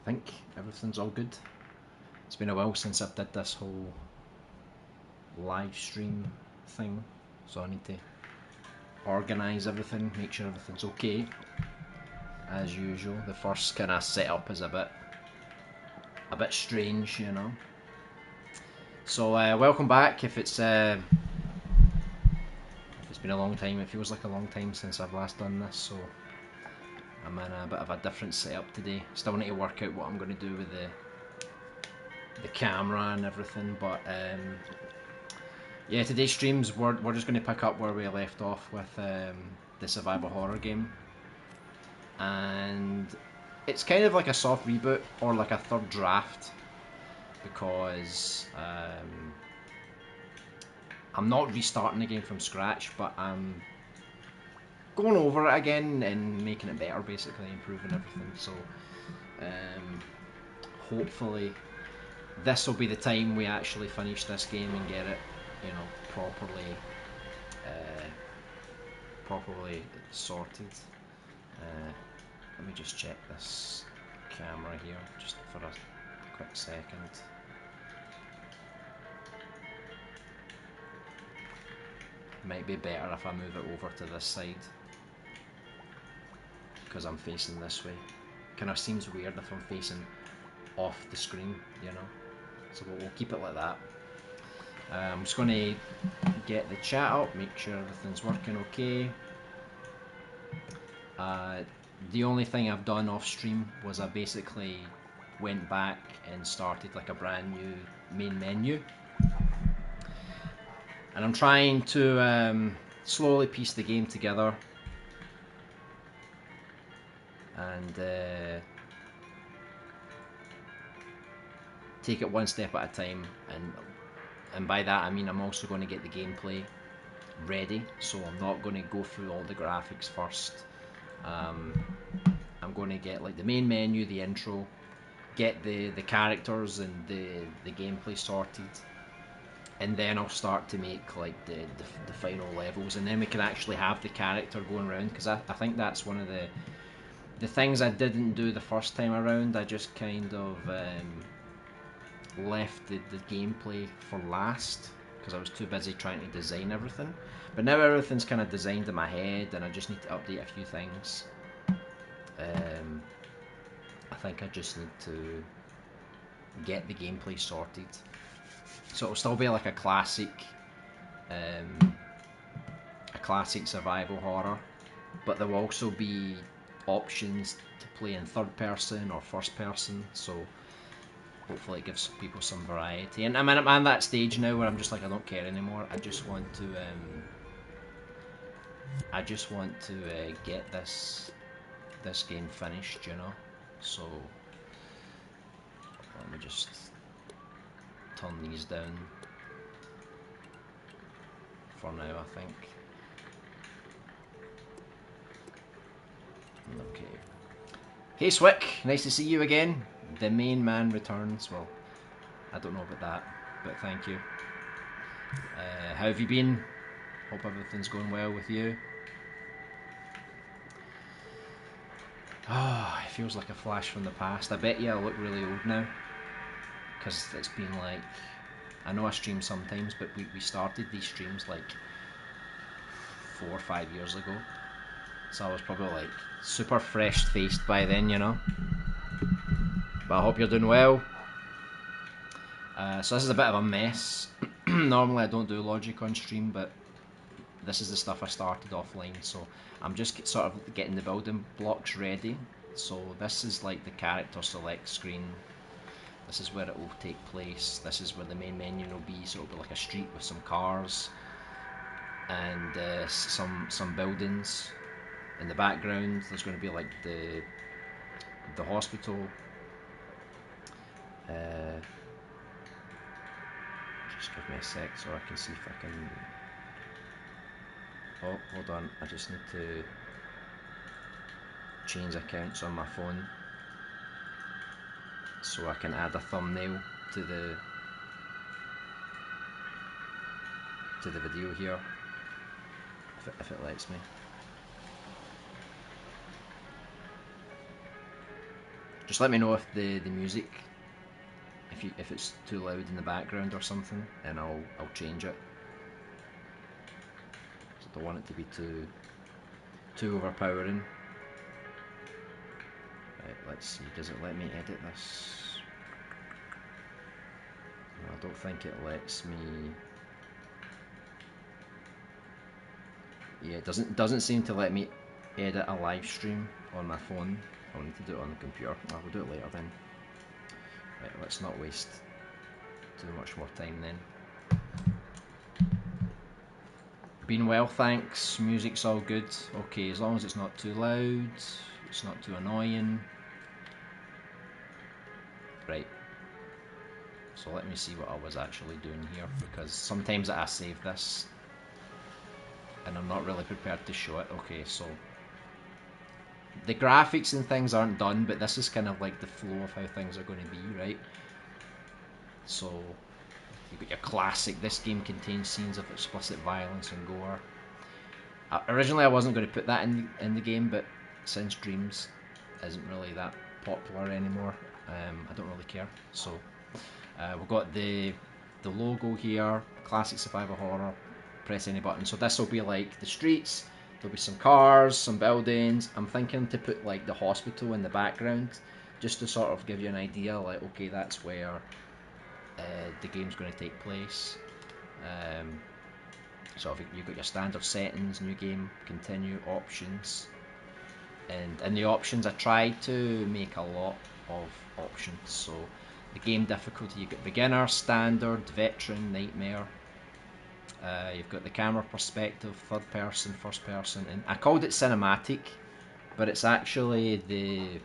think everything's all good. It's been a while since I've did this whole live stream thing, so I need to organise everything, make sure everything's okay. As usual, the first kind of setup is a bit strange, you know. So welcome back. If it's been a long time, it feels like a long time since I've last done this, so I'm in a bit of a different setup today. Still need to work out what I'm going to do with the camera and everything, but yeah, today's streams we're just going to pick up where we left off with the survival horror game, and it's kind of like a soft reboot or like a third draft because I'm not restarting the game from scratch, but I'm going over it again and making it better, basically improving everything. So hopefully this will be the time we actually finish this game and get it, you know, properly sorted. Let me just check this camera here just for a quick second. Might be better if I move it over to this side because I'm facing this way. Kind of seems weird if I'm facing off the screen, you know. So we'll keep it like that. I'm just going to get the chat up, make sure everything's working okay. The only thing I've done off stream was I basically went back and started like a brand new main menu, and I'm trying to slowly piece the game together and take it one step at a time, and by that I mean I'm also going to get the gameplay ready, so I'm not going to go through all the graphics first. I'm going to get like the main menu, the intro, get the characters and the gameplay sorted, and then I'll start to make like the final levels, and then we can actually have the character going around, because I think that's one of the things I didn't do the first time around. I just kind of left the gameplay for last because I was too busy trying to design everything. But now everything's kind of designed in my head and I just need to update a few things. I think I just need to get the gameplay sorted. So it'll still be like a classic survival horror, but there will also be options to play in third person or first person, so hopefully it gives people some variety. And I'm at that stage now where I'm just like, I don't care anymore. I just want to get this game finished, you know. So let me just turn these down for now, I think. Okay. Hey Swick, nice to see you again. The main man returns. Well, I don't know about that, but thank you. How have you been? Hope everything's going well with you. Oh, it feels like a flash from the past. I bet you I look really old now, because it's been like, I know I stream sometimes, but we started these streams like 4 or 5 years ago, so I was probably like super fresh faced by then, you know. But I hope you're doing well. So this is a bit of a mess. Normally I don't do logic on stream, but this is the stuff I started offline, so I'm just sort of getting the building blocks ready. So this is like the character select screen. This is where it will take place. This is where the main menu will be, so it'll be like a street with some cars and some buildings. In the background there's going to be like the hospital. Just give me a sec so I can see if I can... Oh, hold on, I just need to change accounts on my phone so I can add a thumbnail to the video here, if it lets me. Just let me know if the music, if it's too loud in the background or something, and I'll change it. So I don't want it to be too overpowering. Right, let's see. Does it let me edit this? No, I don't think it lets me. Yeah, it doesn't seem to let me edit a live stream on my phone. I'll need to do it on the computer. We'll do it later then. Right, let's not waste too much more time then. Been well, thanks. Music's all good. Okay, as long as it's not too loud, it's not too annoying. Right. So let me see what I was actually doing here, because sometimes I save this and I'm not really prepared to show it. Okay, so the graphics and things aren't done, but this is kind of like the flow of how things are going to be, right? So you've got your classic, this game contains scenes of explicit violence and gore. Originally I wasn't going to put that in the game, but since Dreams isn't really that popular anymore, I don't really care. So we've got the logo here, classic survival horror, press any button. So this will be like the streets, there'll be some cars, some buildings. I'm thinking to put like the hospital in the background, just to sort of give you an idea, like, okay, that's where the game's going to take place. So you've got your standard settings, new game, continue, options, and in the options I tried to make a lot of options. So the game difficulty, you've got beginner, standard, veteran, nightmare. You've got the camera perspective, third person, first person, and I called it cinematic, but it's actually the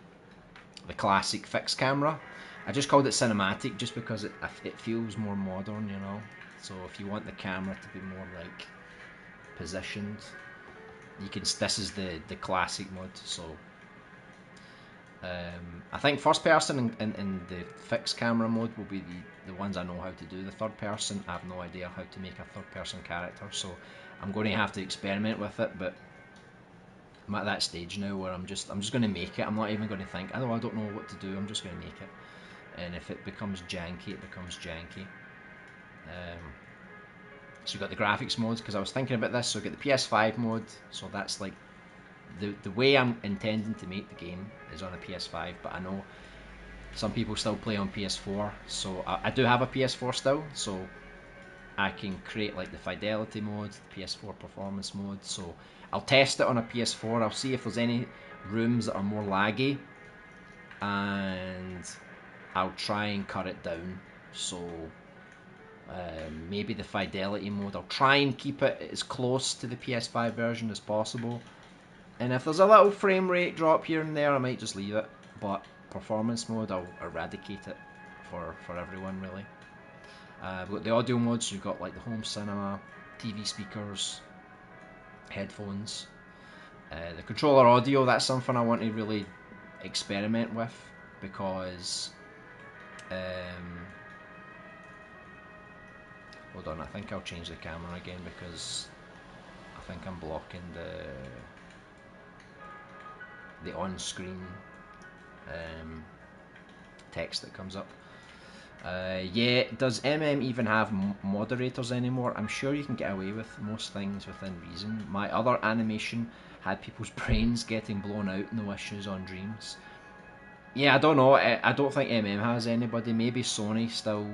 classic fixed camera. I just called it cinematic just because it feels more modern, you know. So if you want the camera to be more like positioned, you can. This is the classic mode. So I think first person and the fixed camera mode will be the ones I know how to do. The third person, I have no idea how to make a third person character, so I'm going to have to experiment with it. But I'm at that stage now where I'm just going to make it. I'm not even going to think, I don't know what to do. I'm just going to make it. And if it becomes janky, it becomes janky. So you've got the graphics modes, because I was thinking about this. So you've got the PS5 mode, so that's like the way I'm intending to make the game is on a PS5, but I know some people still play on PS4, so I do have a PS4 still, so I can create like the fidelity mode, the PS4 performance mode. So I'll test it on a PS4, I'll see if there's any rooms that are more laggy, and I'll try and cut it down. So maybe the fidelity mode, I'll try and keep it as close to the PS5 version as possible, and if there's a little frame rate drop here and there, I might just leave it, but performance mode, I'll eradicate it for everyone really. We've got the audio modes, you've got like the home cinema, TV speakers, headphones. The controller audio, that's something I want to really experiment with, because hold on, I think I'll change the camera again, because I think I'm blocking the on-screen text that comes up. Yeah, does MM even have moderators anymore? I'm sure you can get away with most things within reason. My other animation had people's brains getting blown out, no issues on Dreams. Yeah, I don't know. I don't think MM has anybody. Maybe Sony still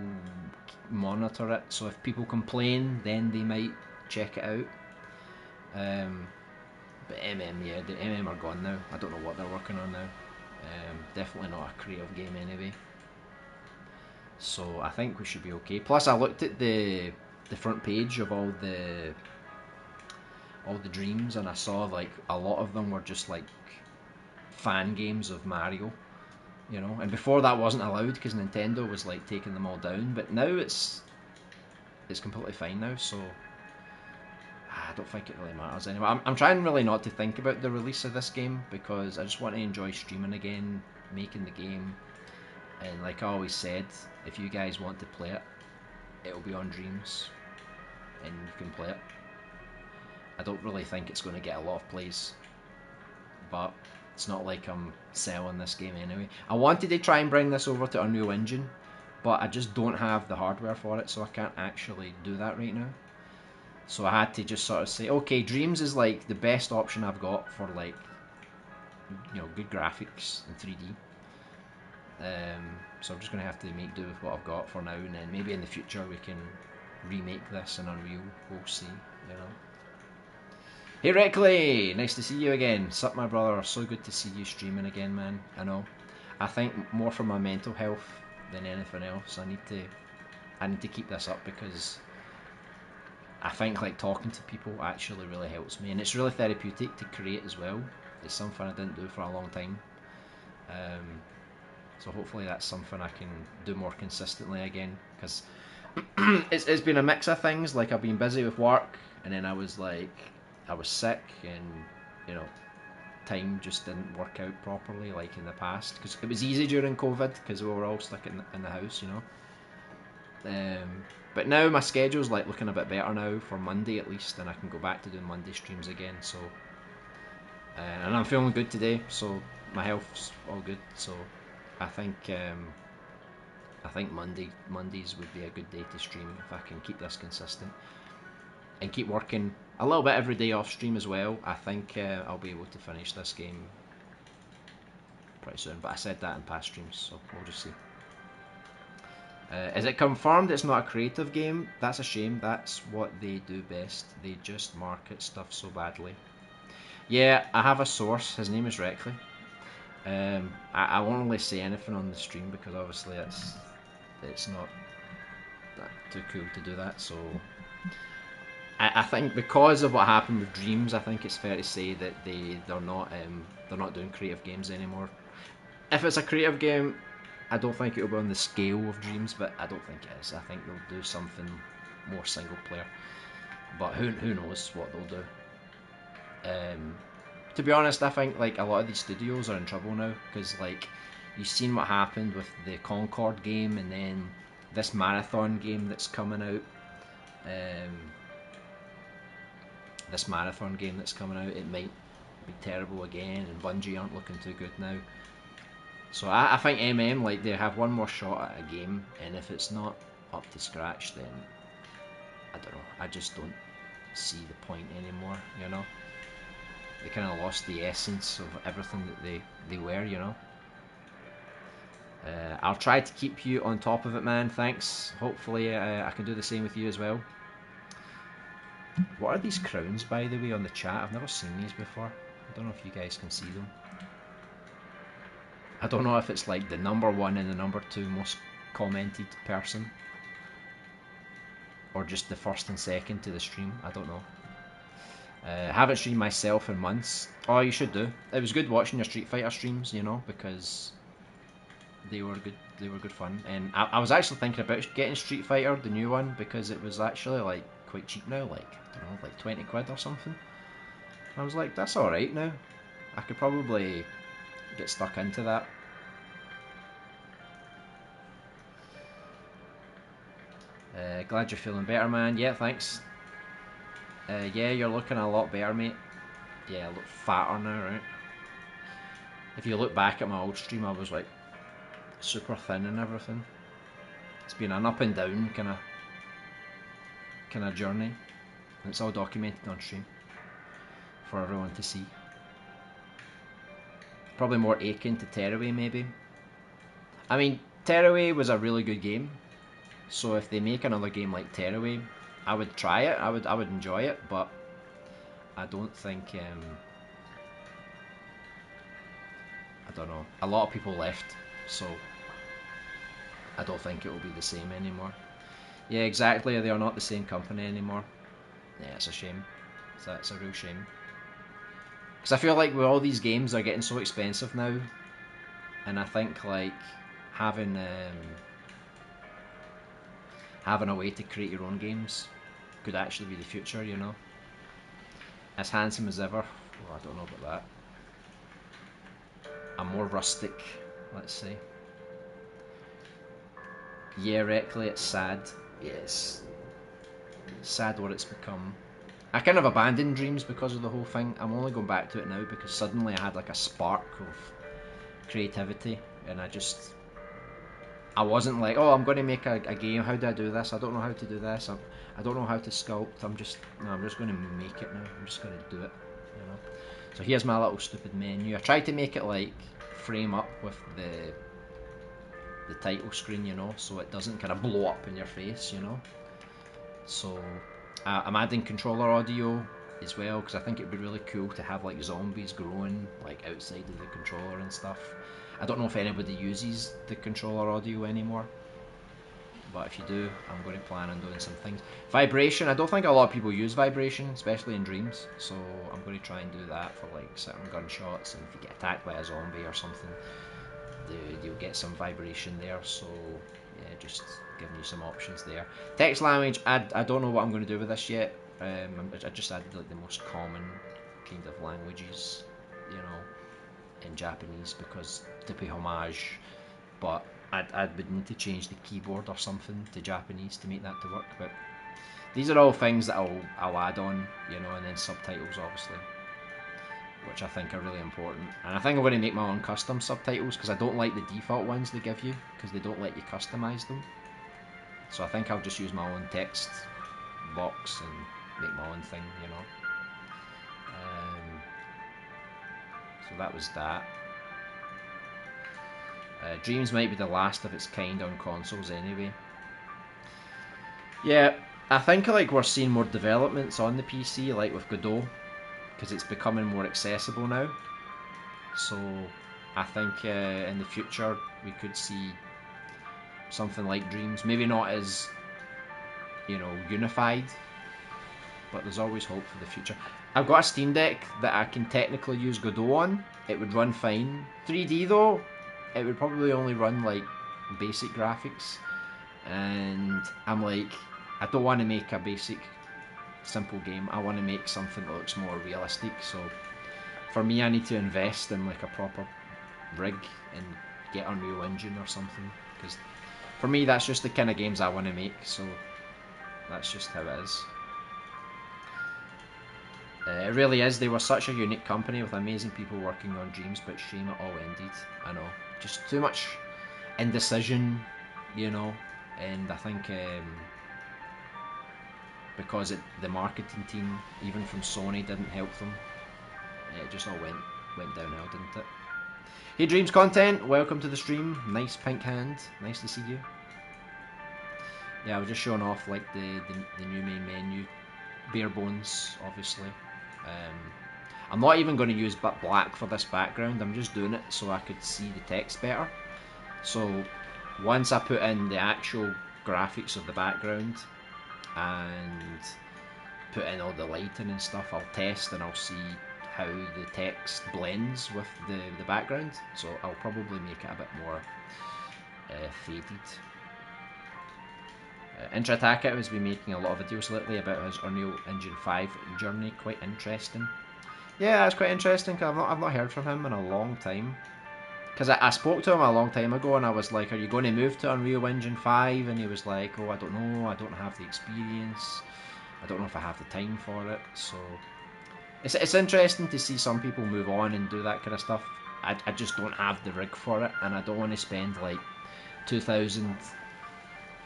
monitor it, so if people complain, then they might check it out. But MM, yeah, the MM are gone now. I don't know what they're working on now. Definitely not a creative game anyway. So I think we should be okay. Plus, I looked at the front page of all the Dreams, and I saw like a lot of them were just like fan games of Mario, you know. And before that wasn't allowed because Nintendo was like taking them all down. But now it's completely fine now. So I don't think it really matters anymore. I'm trying really not to think about the release of this game, because I just want to enjoy streaming again, making the game. And like I always said, if you guys want to play it, it'll be on Dreams, and you can play it. I don't really think it's going to get a lot of plays, but It's not like I'm selling this game anyway. I wanted to try and bring this over to Unreal Engine, but I just don't have the hardware for it, so I can't actually do that right now. So I had to just sort of say, okay, Dreams is like the best option I've got for like, you know, good graphics in 3D. So I'm just gonna have to make do with what I've got for now, and then maybe in the future we can remake this in Unreal. We'll see, you know. Hey Reckley, nice to see you again. Sup my brother, so good to see you streaming again, man. I know. I think more for my mental health than anything else. I need to keep this up because I think like talking to people actually really helps me, and it's really therapeutic to create as well. It's something I didn't do for a long time. So hopefully that's something I can do more consistently again, because it's been a mix of things. Like I've been busy with work, and then I was sick, and you know, time just didn't work out properly like in the past, because it was easy during COVID because we were all stuck in the house, you know. But now my schedule's like looking a bit better now for Monday at least, and I can go back to doing Monday streams again. So and I'm feeling good today, so my health's all good. So I think Mondays would be a good day to stream if I can keep this consistent and keep working a little bit every day off stream as well. I think I'll be able to finish this game pretty soon, but I said that in past streams, so we'll just see. Is it confirmed it's not a creative game? That's a shame. That's what they do best. They just market stuff so badly. Yeah, I have a source. His name is Reckley. I won't really say anything on the stream because obviously it's not that too cool to do that. So I think because of what happened with Dreams, I think it's fair to say that they're not doing creative games anymore. If it's a creative game, I don't think it'll be on the scale of Dreams, but I don't think it is. I think they'll do something more single player, but who knows what they'll do. To be honest, I think like a lot of these studios are in trouble now, because like you've seen what happened with the Concord game, and then this Marathon game that's coming out. It might be terrible again, and Bungie aren't looking too good now. So I think like they have one more shot at a game, and if it's not up to scratch, then I don't know. I just don't see the point anymore, you know. They kind of lost the essence of everything that they were, you know. I'll try to keep you on top of it, man. Thanks. Hopefully I can do the same with you as well. What are these crowns, by the way, on the chat? I've never seen these before. I don't know if you guys can see them. I don't know if it's like the number 1 and the number 2 most commented person, or just the first and second to the stream. I don't know. Haven't streamed myself in months. Oh, you should do. It was good watching your Street Fighter streams, you know, because they were good. They were good fun. And I was actually thinking about getting Street Fighter, the new one, because it was actually like quite cheap now, like I don't know, like 20 quid or something. I was like, that's all right now. I could probably get stuck into that. Glad you're feeling better, man. Yeah, thanks. Yeah, you're looking a lot better, mate. Yeah, I look fatter now, right? If you look back at my old stream, I was like super thin and everything. It's been an up and down kind of journey, and it's all documented on stream for everyone to see. Probably more akin to Tearaway, maybe. I mean, Tearaway was a really good game, so if they make another game like Tearaway, I would try it. I would enjoy it, but I don't think I don't know. A lot of people left, so I don't think it will be the same anymore. Yeah, exactly. They are not the same company anymore. Yeah, it's a shame. It's a real shame. Because I feel like with all these games, they're getting so expensive now, and I think like having a way to create your own games could actually be the future, you know. As handsome as ever. Oh, I don't know about that. I'm more rustic, let's say. Yeah, Reckley, it's sad. Yes. Sad what it's become. I kind of abandoned Dreams because of the whole thing. I'm only going back to it now because suddenly I had like a spark of creativity, and I wasn't like, oh, I'm going to make a game. How do I do this? I don't know how to do this. I don't know how to sculpt. I'm just going to make it now. I'm just going to do it, you know. So here's my little stupid menu. I tried to make it like frame up with the title screen, you know, so it doesn't kind of blow up in your face, you know. So I'm adding controller audio as well because I think it'd be really cool to have like zombies growing like outside of the controller and stuff. I don't know if anybody uses the controller audio anymore, but if you do, I'm going to plan on doing some things. Vibration, I don't think a lot of people use vibration, especially in Dreams, so I'm going to try and do that for like certain gunshots, and if you get attacked by a zombie or something, you'll get some vibration there, so yeah, just giving you some options there. Text language, I don't know what I'm going to do with this yet. I just added like the most common kind of languages, you know, in Japanese because to pay homage, but I would need to change the keyboard or something to Japanese to make that to work. But these are all things that I'll add on, you know, and then subtitles obviously, which I think are really important. And I think I'm going to make my own custom subtitles because I don't like the default ones they give you because they don't let you customize them. So I think I'll just use my own text box and make my own thing, you know. So that was that. Dreams might be the last of its kind on consoles anyway. Yeah, I think like we're seeing more developments on the PC, like with Godot, because it's becoming more accessible now. So I think in the future we could see something like Dreams, maybe not as, you know, unified, but there's always hope for the future. I've got a Steam Deck that I can technically use Godot on. It would run fine. 3D though, it would probably only run like basic graphics, and I'm like, I don't want to make a basic simple game. I want to make something that looks more realistic. So for me, I need to invest in like a proper rig and get Unreal Engine or something, because for me that's just the kind of games I want to make. So that's just how it is. It really is. They were such a unique company with amazing people working on Dreams, but shame it all ended. I know, just too much indecision, you know. And I think because the marketing team, even from Sony, didn't help them, it just all went downhill, didn't it? Hey Dreams content, welcome to the stream. Nice pink hand, nice to see you. Yeah, I was just showing off like the new main menu, bare bones, obviously. I'm not even going to use black for this background. I'm just doing it so I could see the text better. So once I put in the actual graphics of the background and put in all the lighting and stuff, I'll test and I'll see how the text blends with the background. So I'll probably make it a bit more faded. Intrataka has been making a lot of videos lately about his Unreal Engine 5 journey. Quite interesting. Yeah, it's quite interesting because I've not heard from him in a long time. Because I spoke to him a long time ago and I was like, are you going to move to Unreal Engine 5? And he was like, oh, I don't know, I don't have the experience, I don't know if I have the time for it. So it's interesting to see some people move on and do that kind of stuff. I just don't have the rig for it, and I don't want to spend like 2,000,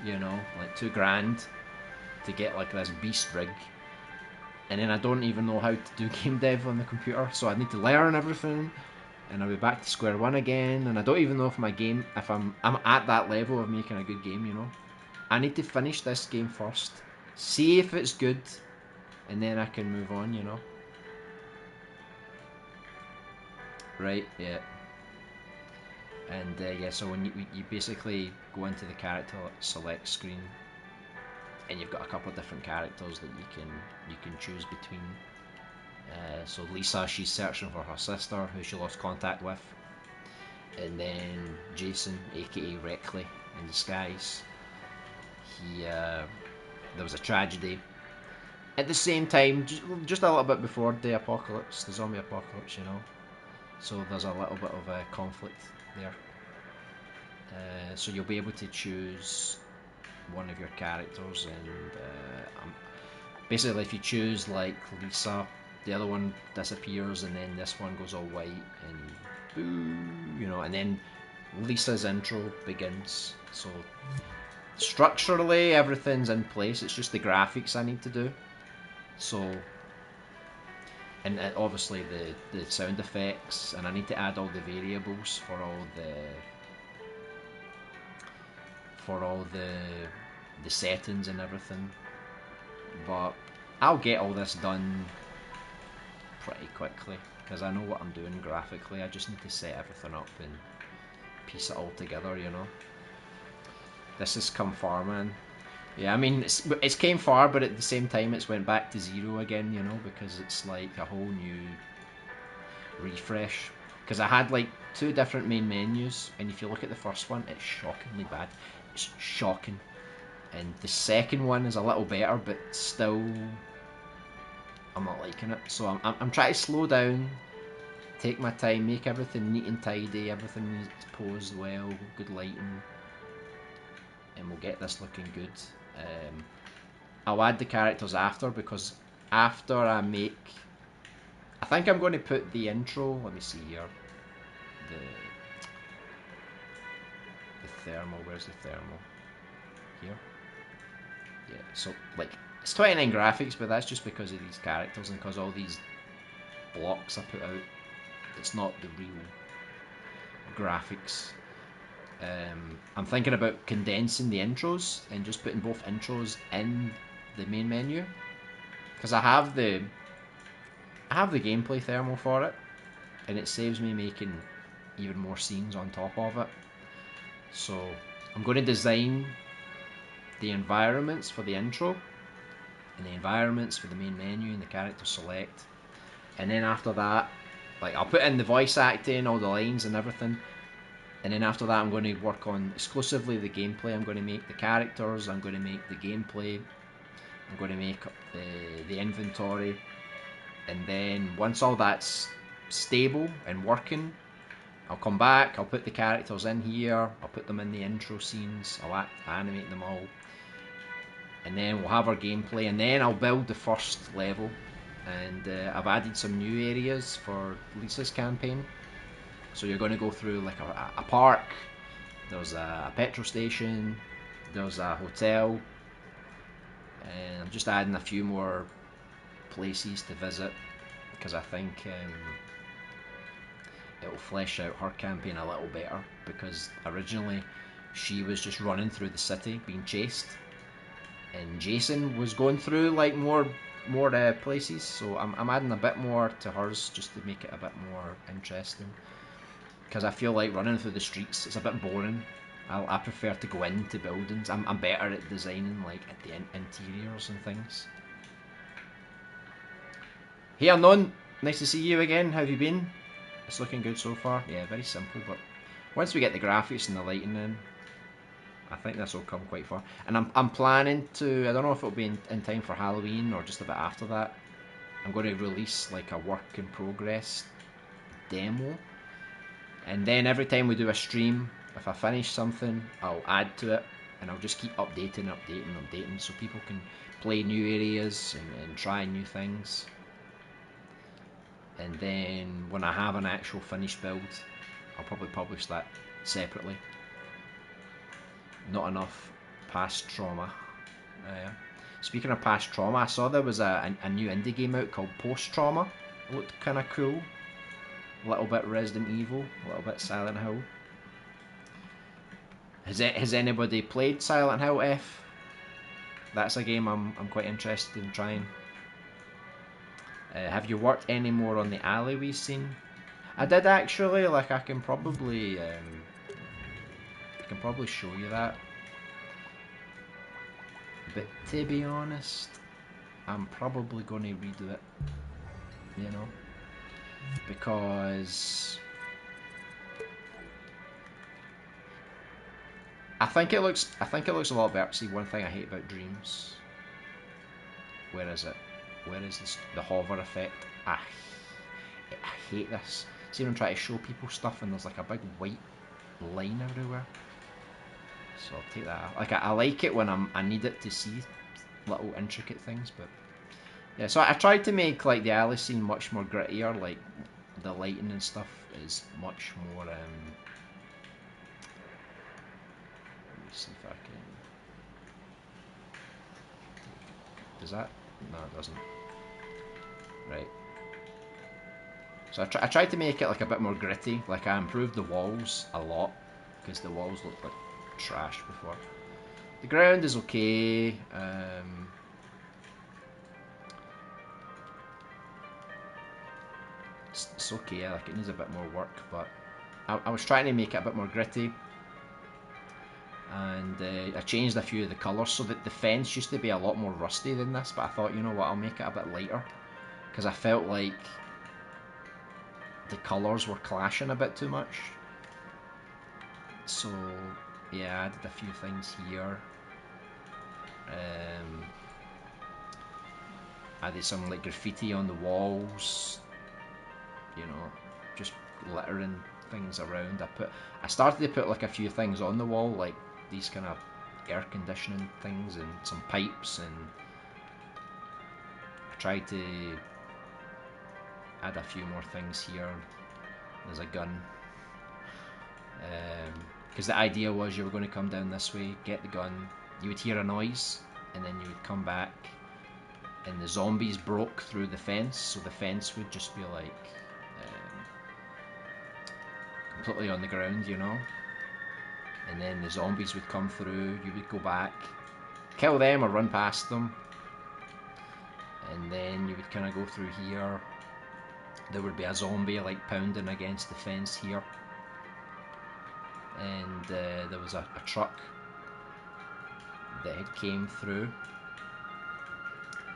you know, like $2,000 to get like this beast rig, and then I don't even know how to do game dev on the computer, so I need to learn everything, and I'll be back to square one again, and I don't even know if I'm at that level of making a good game, you know. I need to finish this game first, see if it's good, and then I can move on, you know. Right, yeah. And yeah, so when you basically go into the character select screen, and you've got a couple of different characters that you can choose between. So Lisa, she's searching for her sister who she lost contact with, and then Jason, aka Reckley in disguise, there was a tragedy at the same time, just a little bit before the apocalypse, the zombie apocalypse, you know. So there's a little bit of a conflict there. So you'll be able to choose one of your characters, and basically if you choose like Lisa, the other one disappears, and then this one goes all white and boo, you know, and then Lisa's intro begins. So structurally everything's in place. It's just the graphics I need to do. So, and obviously the sound effects, and I need to add all the variables for all the settings and everything. But I'll get all this done pretty quickly because I know what I'm doing graphically. I just need to set everything up and piece it all together, you know. This has come far, man. Yeah, I mean, it's came far, but at the same time, it's went back to zero again, you know, because it's like a whole new refresh. Because I had like two different main menus, and if you look at the first one, it's shockingly bad. It's shocking. And the second one is a little better, but still, I'm not liking it. So I'm trying to slow down, take my time, make everything neat and tidy, everything is posed well, good lighting, and we'll get this looking good. I'll add the characters after, because after I make, I think I'm going to put the intro, let me see here, the thermal, where's the thermal? Here? Yeah, so like, it's 29 graphics, but that's just because of these characters and because all these blocks I put out, it's not the real graphics. I'm thinking about condensing the intros and just putting both intros in the main menu, because I have the gameplay thermal for it, and it saves me making even more scenes on top of it. So I'm going to design the environments for the intro and the environments for the main menu and the character select, and then after that, like, I'll put in the voice acting, all the lines and everything. And then after that, I'm going to work on exclusively the gameplay. I'm going to make the characters, I'm going to make the gameplay, I'm going to make the inventory. And then once all that's stable and working, I'll come back, I'll put the characters in here, I'll put them in the intro scenes, I'll animate them all. And then we'll have our gameplay, and then I'll build the first level. And I've added some new areas for Lisa's campaign. So you're going to go through like a park, there's a petrol station, there's a hotel, and I'm just adding a few more places to visit, because I think it'll flesh out her campaign a little better, because originally she was just running through the city being chased, and Jason was going through like more places, so I'm adding a bit more to hers just to make it a bit more interesting. Because I feel like running through the streets, it's a bit boring. I prefer to go into buildings. I'm better at designing like at the interiors and things. Hey Unknown, nice to see you again. How have you been? It's looking good so far. Yeah, very simple, but once we get the graphics and the lighting in, I think this will come quite far. And I'm planning to, I don't know if it'll be in time for Halloween or just a bit after that, I'm going to release like a work in progress demo. And then every time we do a stream, if I finish something, I'll add to it, and I'll just keep updating, so people can play new areas and try new things. And then when I have an actual finished build, I'll probably publish that separately. Not enough past trauma. Speaking of past trauma, I saw there was a new indie game out called Post Trauma. It looked kind of cool. A little bit Resident Evil, a little bit Silent Hill. Has anybody played Silent Hill F? That's a game I'm quite interested in trying. Have you worked any more on the alleyway scene? I did actually. Like, I can probably show you that. But to be honest, I'm probably going to redo it. You know, because I think it looks a lot better. See, one thing I hate about Dreams. Where is it? Where is this? The hover effect. I hate this. See, when I'm trying to show people stuff and there's like a big white line everywhere. So I'll take that out. Like, I like it when I need it to see little intricate things, but Yeah, so I tried to make like the alley scene much more grittier, like the lighting and stuff is much more. Let me see if I can. Does that? No, it doesn't. Right. So I tried to make it like a bit more gritty. Like I improved the walls a lot because the walls looked like trash before. The ground is okay. It's okay. Like it needs a bit more work, but I was trying to make it a bit more gritty. And I changed a few of the colours so that the fence used to be a lot more rusty than this, but I thought, you know what, I'll make it a bit lighter because I felt like the colours were clashing a bit too much. So yeah, I added a few things here. Added some like graffiti on the walls, you know, just littering things around. I started to put like a few things on the wall, like these kind of air conditioning things and some pipes, and I tried to add a few more things here. There's a gun, because the idea was you were going to come down this way, get the gun, you would hear a noise, and then you would come back, and the zombies broke through the fence, so the fence would just be like completely on the ground, you know. And then the zombies would come through, you would go back, kill them or run past them, and then you would kind of go through here. There would be a zombie like pounding against the fence here, and there was a truck that had came through,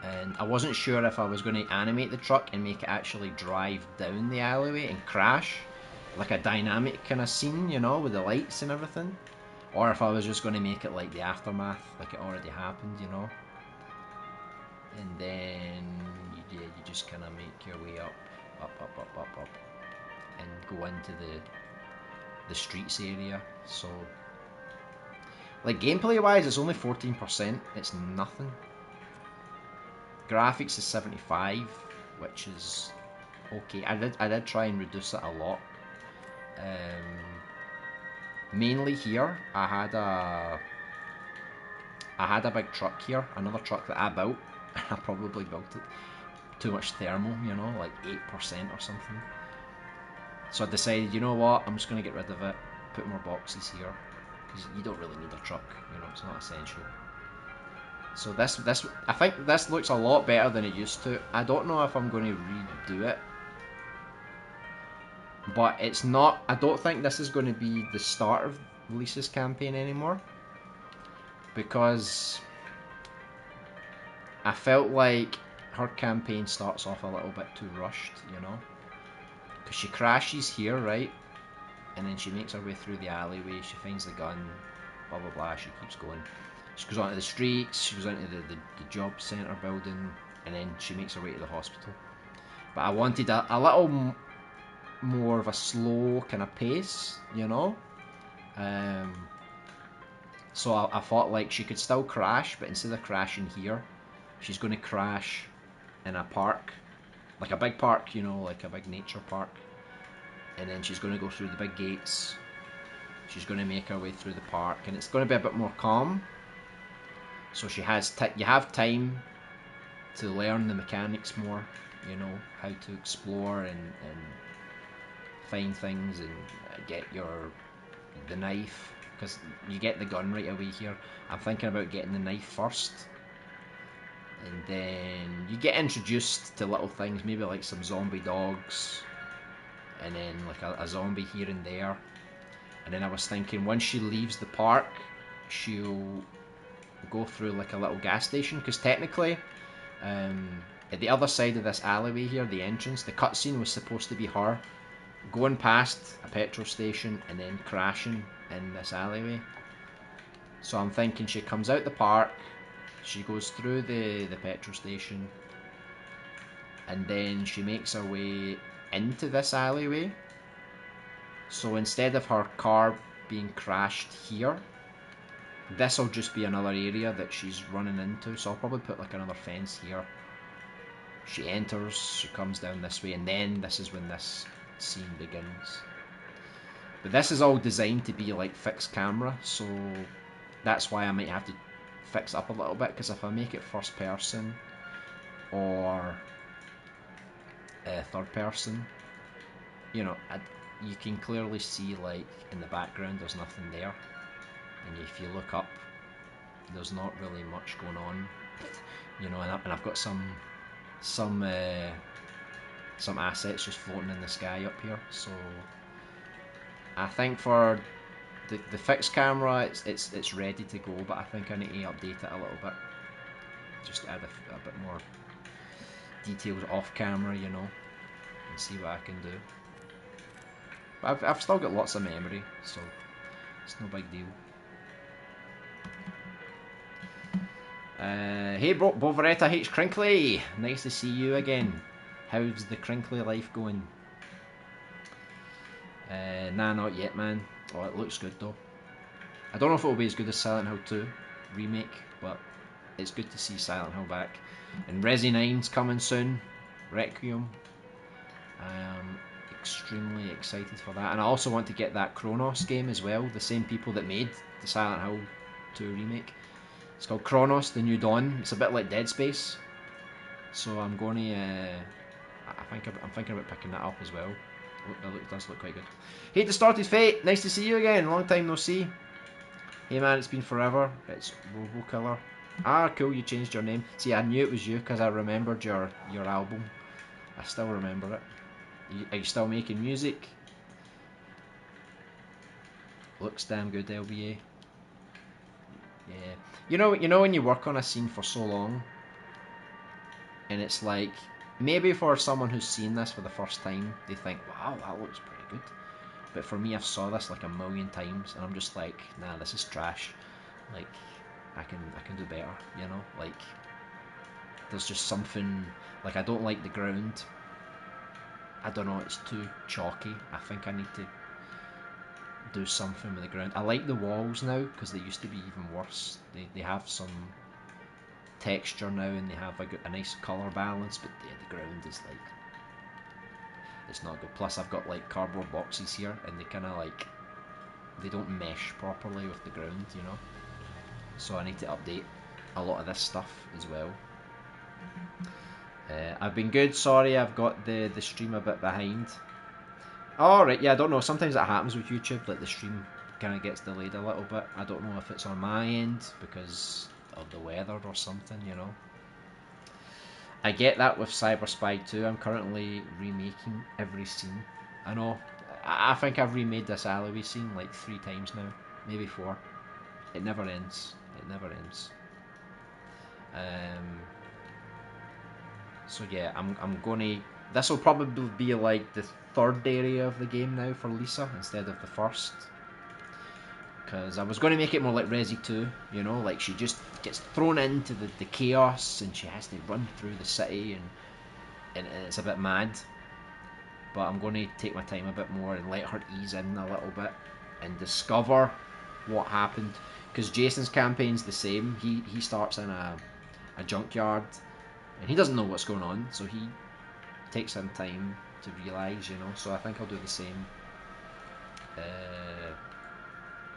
and I wasn't sure if I was going to animate the truck and make it actually drive down the alleyway and crash, like a dynamic kind of scene, you know, with the lights and everything, or if I was just going to make it like the aftermath, like it already happened, you know. And then you just kind of make your way up, and go into the streets area. So, like gameplay wise, it's only 14%. It's nothing. Graphics is 75, which is okay. I did try and reduce it a lot. Mainly here, I had a big truck here, another truck that I built. I probably built it too much thermal, you know, like 8% or something. So I decided, you know what, I'm just going to get rid of it, put more boxes here, because you don't really need a truck, you know, it's not essential. So this I think this looks a lot better than it used to. I don't know if I'm going to redo it, but it's not. I don't think this is going to be the start of Lisa's campaign anymore, because I felt like her campaign starts off a little bit too rushed, you know, because she crashes here, right, and then she makes her way through the alleyway, she finds the gun, blah blah blah, she keeps going. She goes onto the streets, she goes into the job centre building, and then she makes her way to the hospital. But I wanted a little more of a slow kind of pace, you know? So I thought like she could still crash, but instead of crashing here, she's going to crash in a park, like a big park, you know, like a big nature park. And then she's going to go through the big gates. She's going to make her way through the park, and it's going to be a bit more calm. So she has you have time to learn the mechanics more, you know, how to explore and find things and get the knife, because you get the gun right away here. I'm thinking about getting the knife first, and then you get introduced to little things, maybe like some zombie dogs, and then like a zombie here and there. And then I was thinking once she leaves the park, she'll go through like a little gas station, because technically at the other side of this alleyway here, the entrance, the cutscene was supposed to be her going past a petrol station and then crashing in this alleyway. So I'm thinking she comes out the park, she goes through the petrol station, and then she makes her way into this alleyway. So instead of her car being crashed here, this will just be another area that she's running into. So I'll probably put like another fence here, she enters, she comes down this way, and then this is when this scene begins. But this is all designed to be like fixed camera, so that's why I might have to fix up a little bit, because if I make it first person or third person, you know, you can clearly see, like, in the background there's nothing there, and if you look up there's not really much going on, you know, and I've got some assets just floating in the sky up here. So I think for the fixed camera, it's ready to go, but I think I need to update it a little bit, just to add a bit more details off camera, you know, and see what I can do. But I've still got lots of memory, so it's no big deal. Hey Boveretta H. Crinkly, nice to see you again. How's the Crinkly life going? Nah, not yet, man. Oh, it looks good though. I don't know if it'll be as good as Silent Hill 2 remake, but it's good to see Silent Hill back. And Resi 9's coming soon. Requiem. I am extremely excited for that, and I also want to get that Chronos game as well. The same people that made the Silent Hill 2 remake. It's called Chronos: The New Dawn. It's a bit like Dead Space, so I'm going to. I'm thinking about picking that up as well. It does look quite good. Hey, Distorted Fate, nice to see you again. Long time no see. Hey man, it's been forever. It's Robo Killer. Ah, cool. You changed your name. See, I knew it was you because I remembered your album. I still remember it. Are you still making music? Looks damn good, LBA. Yeah. You know when you work on a scene for so long, and it's like, maybe for someone who's seen this for the first time, they think, wow, that looks pretty good. But for me, I've saw this like a million times, and I'm just like, nah, this is trash. Like, I can do better, you know? Like, there's just something, like, I don't like the ground. I don't know, it's too chalky. I think I need to do something with the ground. I like the walls now, because they used to be even worse. They have some texture now, and they have a nice colour balance, but yeah, the ground is like, it's not good. Plus I've got like cardboard boxes here, and they kind of like, they don't mesh properly with the ground, you know, so I need to update a lot of this stuff as well. I've been good, sorry I've got the stream a bit behind. Alright, yeah, I don't know, sometimes that happens with YouTube, like the stream kind of gets delayed a little bit. I don't know if it's on my end because of the weather or something, you know. I get that with Cyber Spy 2. I'm currently remaking every scene. I know, I think I've remade this alleyway scene like 3 times now, maybe 4. It never ends. It never ends. So yeah, I'm gonna. This will probably be like the 3rd area of the game now for Lisa instead of the 1st. Because I was going to make it more like Resi 2, you know, like she just gets thrown into the chaos and she has to run through the city, and it's a bit mad. But I'm going to take my time a bit more and let her ease in a little bit and discover what happened. Because Jason's campaign's the same. He starts in a junkyard and he doesn't know what's going on, so he takes some time to realise, you know. So I think I'll do the same.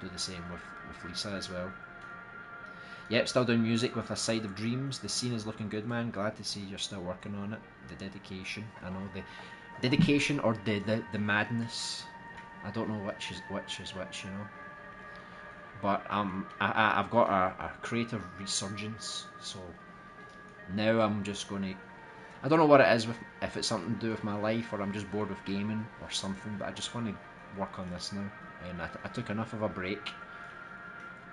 With Lisa as well. Yep, still doing music with a side of Dreams. The scene is looking good, man. Glad to see you're still working on it. The dedication, I know, the dedication or the madness. I don't know which is which, you know. But I've got a creative resurgence, so now I'm just going to. I don't know what it is, if it's something to do with my life or I'm just bored with gaming or something, but I just want to work on this now. And I took enough of a break,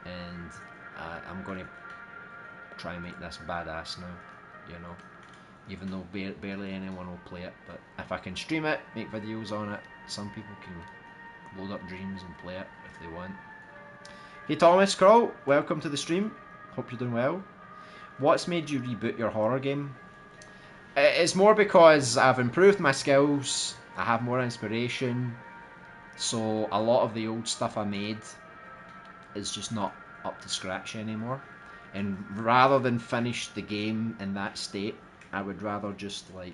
and I'm going to try and make this badass now, you know, even though barely anyone will play it. But if I can stream it, make videos on it, some people can load up Dreams and play it if they want. Hey Thomas Kroll, welcome to the stream, hope you're doing well. What's made you reboot your horror game? It's more because I've improved my skills, I have more inspiration. So a lot of the old stuff I made is just not up to scratch anymore. And rather than finish the game in that state, I would rather just like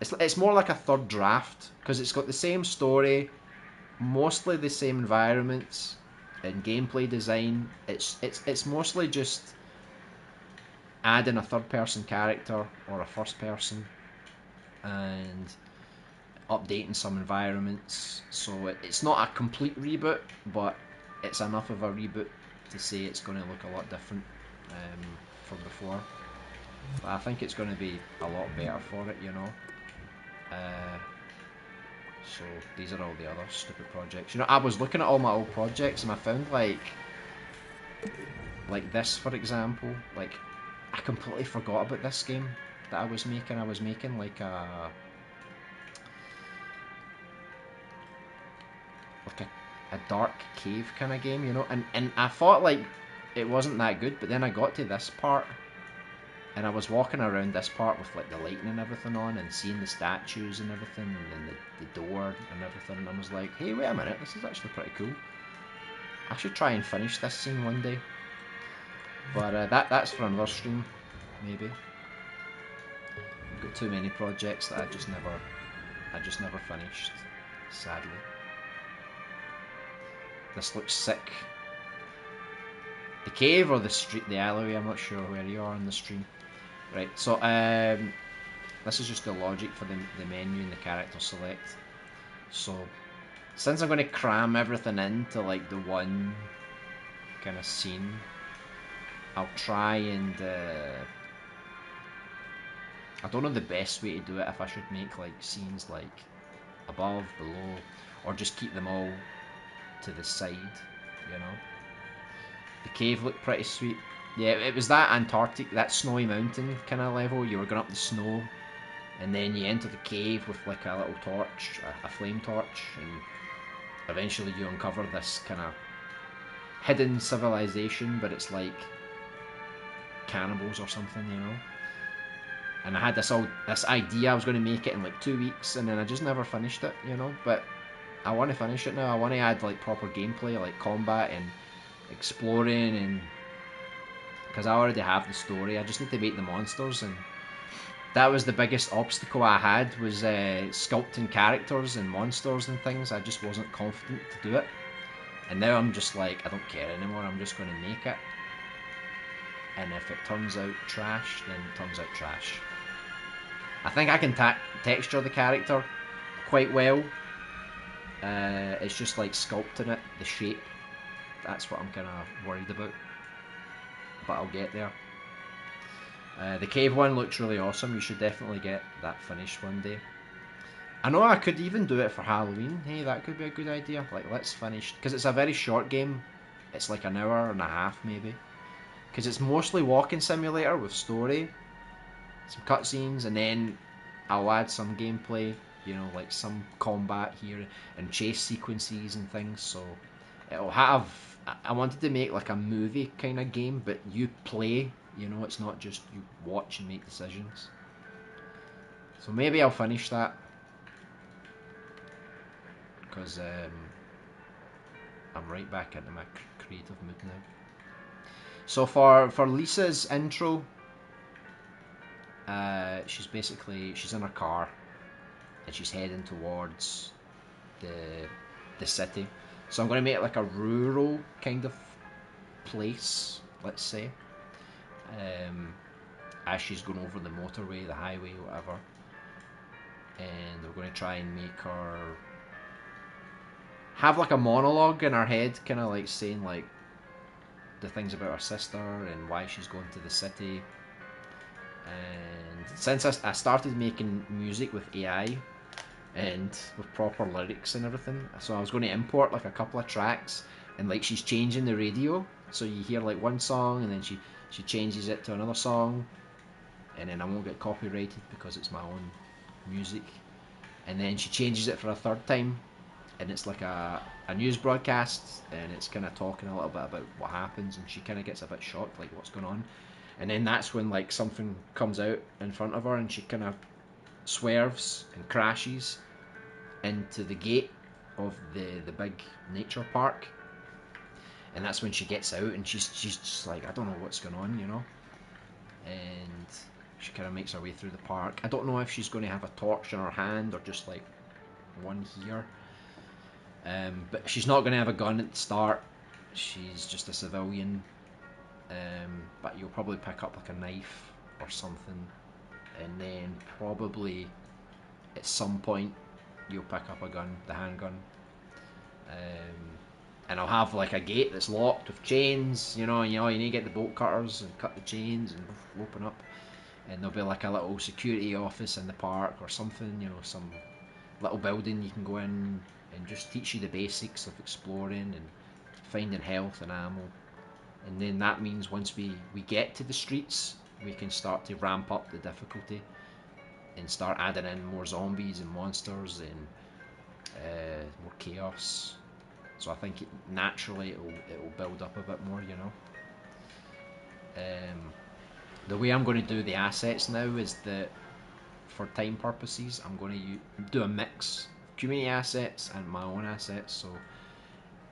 it's more like a third draft because it's got the same story, mostly the same environments and gameplay design. It's mostly just adding a third person character or a first person and updating some environments. So it's not a complete reboot, but it's enough of a reboot to say it's going to look a lot different from before. But I think it's going to be a lot better for it, you know. So these are all the other stupid projects. You know, I was looking at all my old projects and I found like this, for example. Like, I completely forgot about this game that I was making. I was making like a dark cave kind of game, you know. And I thought like it wasn't that good, but then I got to this part. And I was walking around this part with like the lighting and everything on and seeing the statues and everything and then the door and everything, and I was like, hey, wait a minute, this is actually pretty cool. I should try and finish this scene one day. But that's for another stream, maybe. I've got too many projects that I just never finished, sadly. This looks sick. The cave or the street, the alleyway, I'm not sure where you are on the stream. Right, so this is just the logic for the menu and the character select. So since I'm going to cram everything into like the one kind of scene, I'll try and I don't know the best way to do it, if I should make like scenes like above, below, or just keep them all to the side, you know. The cave looked pretty sweet. Yeah, it was that Antarctic, that snowy mountain kind of level. You were going up the snow, and then you enter the cave with like a little torch, a flame torch, and eventually you uncover this kind of hidden civilization, but it's like cannibals or something, you know. And I had this idea I was going to make it in like 2 weeks, and then I just never finished it, you know. But I want to finish it now. I want to add like proper gameplay, like combat and exploring, and because I already have the story, I just need to make the monsters, and that was the biggest obstacle I had, was sculpting characters and monsters and things. I just wasn't confident to do it, and now I'm just like, I don't care anymore, I'm just going to make it, and if it turns out trash, then it turns out trash. I think I can texture the character quite well. It's just like sculpting it, the shape, that's what I'm kind of worried about. But I'll get there. The cave one looks really awesome. You should definitely get that finished one day. I know I could even do it for Halloween. Hey, that could be a good idea. Like, let's finish, because it's a very short game. It's like an hour and a half maybe. Because it's mostly walking simulator with story, some cutscenes, and then I'll add some gameplay. You know, like some combat here and chase sequences and things. So it'll have. I wanted to make like a movie kind of game, but you play, you know, it's not just you watch and make decisions. So maybe I'll finish that, because I'm right back into my creative mood now. So for Lisa's intro, she's in her car and she's heading towards the city. So I'm going to make it like a rural kind of place, let's say, as she's going over the motorway, the highway, whatever. And we're going to try and make her have like a monologue in her head, kind of like saying like the things about her sister and why she's going to the city. And since I started making music with AI and with proper lyrics and everything, so I was going to import like a couple of tracks, and like she's changing the radio, so you hear like one song and then she changes it to another song, and then I won't get copyrighted because it's my own music, and then she changes it for a third time and it's like a news broadcast, and it's kind of talking a little bit about what happens, and she kind of gets a bit shocked, like what's going on, and then that's when like something comes out in front of her and she kind of swerves and crashes into the gate of the big nature park, and that's when she gets out and she's just like, I don't know what's going on, you know, and She kind of makes her way through the park. I don't know if she's going to have a torch in her hand or just like one here. But she's not going to have a gun at the start. She's just a civilian. But you'll probably pick up like a knife or something, and then probably at some point you'll pick up a gun, the handgun. And I'll have like a gate that's locked with chains. You need to get the bolt cutters and cut the chains and open up. And there'll be like a little security office in the park or something. Some little building you can go in and just teach you the basics of exploring and finding health and ammo. And then that means once we get to the streets, we can start to ramp up the difficulty and start adding in more zombies and monsters and more chaos. So I think naturally it'll build up a bit more, The way I'm going to do the assets now is that for time purposes, I'm going to do a mix of community assets and my own assets. So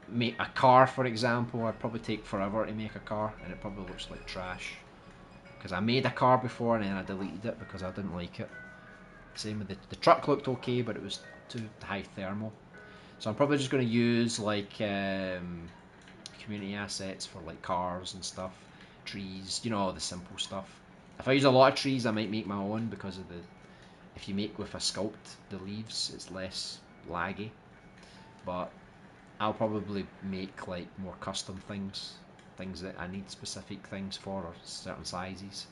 make a car, for example. I'd probably take forever to make a car, and it probably looks like trash because I made a car before and then I deleted it because I didn't like it. Same with the truck looked okay, but it was too high thermal. So I'm probably just going to use like community assets for like cars and stuff, trees, all the simple stuff. If I use a lot of trees, I might make my own because of if you make with a sculpt the leaves, it's less laggy. But I'll probably make like more custom things that I need specific things for or certain sizes.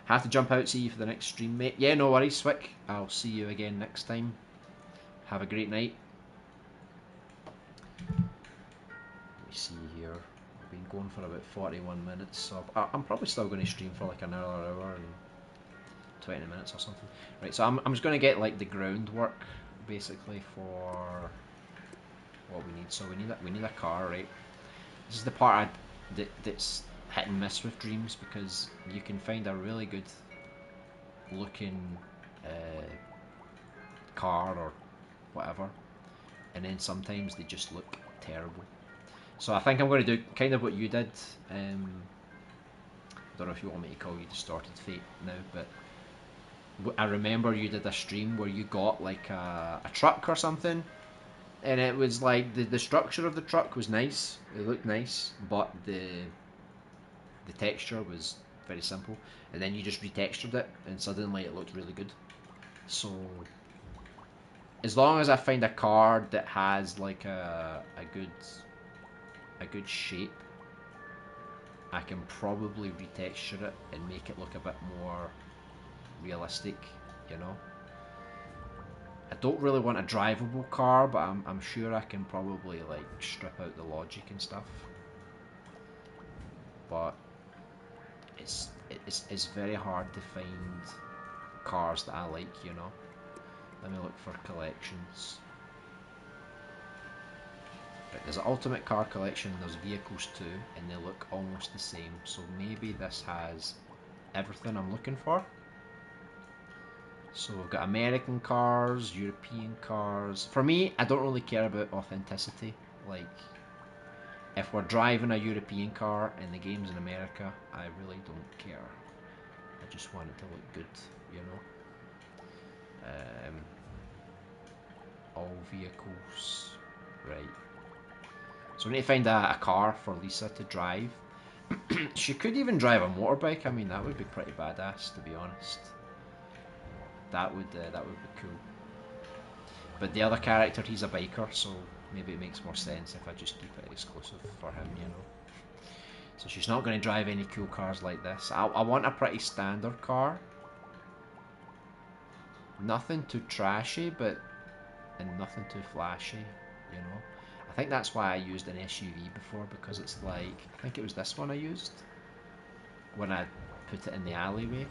Have to jump out, see you for the next stream, mate. Yeah, no worries, Swick. I'll see you again next time. Have a great night. Let me see here. I've been going for about 41 minutes, so I'm probably still going to stream for like another hour and 20 minutes or something. Right, so I'm just going to get like the groundwork basically for what we need. So we need a car, right? This is the part that's hit and miss with Dreams, because you can find a really good looking car or whatever, and then sometimes they just look terrible. So I think I'm going to do kind of what you did. I don't know if you want me to call you Distorted Fate now, but I remember you did a stream where you got like a truck or something, and it was like the structure of the truck was nice, it looked nice, but the texture was very simple, and then you just retextured it and suddenly it looked really good. So as long as I find a car that has like a good shape, I can probably retexture it and make it look a bit more realistic, I don't really want a drivable car, but I'm sure I can probably like strip out the logic and stuff. But it's very hard to find cars that I like, Let me look for collections. Right, there's an Ultimate Car Collection, there's Vehicles too, and they look almost the same. So maybe this has everything I'm looking for. So we've got American cars, European cars. For me, I don't really care about authenticity. Like, if we're driving a European car and the game's in America, I really don't care. I just want it to look good, all vehicles, right. So we need to find a car for Lisa to drive. She could even drive a motorbike. I mean, that would be pretty badass, to be honest. That would be cool. But the other character, he's a biker, so maybe it makes more sense if I just keep it exclusive for him, So she's not going to drive any cool cars like this. I want a pretty standard car. Nothing too trashy, and nothing too flashy, I think that's why I used an SUV before, because it's like, I think it was this one I used when I put it in the alleyway,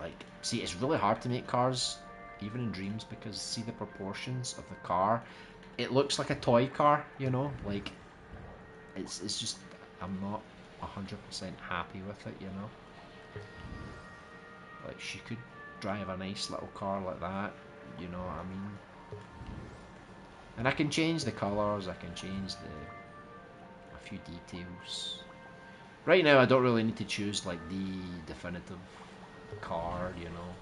Like, see, it's really hard to make cars, even in Dreams, because see the proportions of the car. It looks like a toy car, Like, it's just, I'm not 100% happy with it, Like, she could drive a nice little car like that, you know what I mean? And I can change the colours, I can change a few details. Right now I don't really need to choose like the definitive car, you know.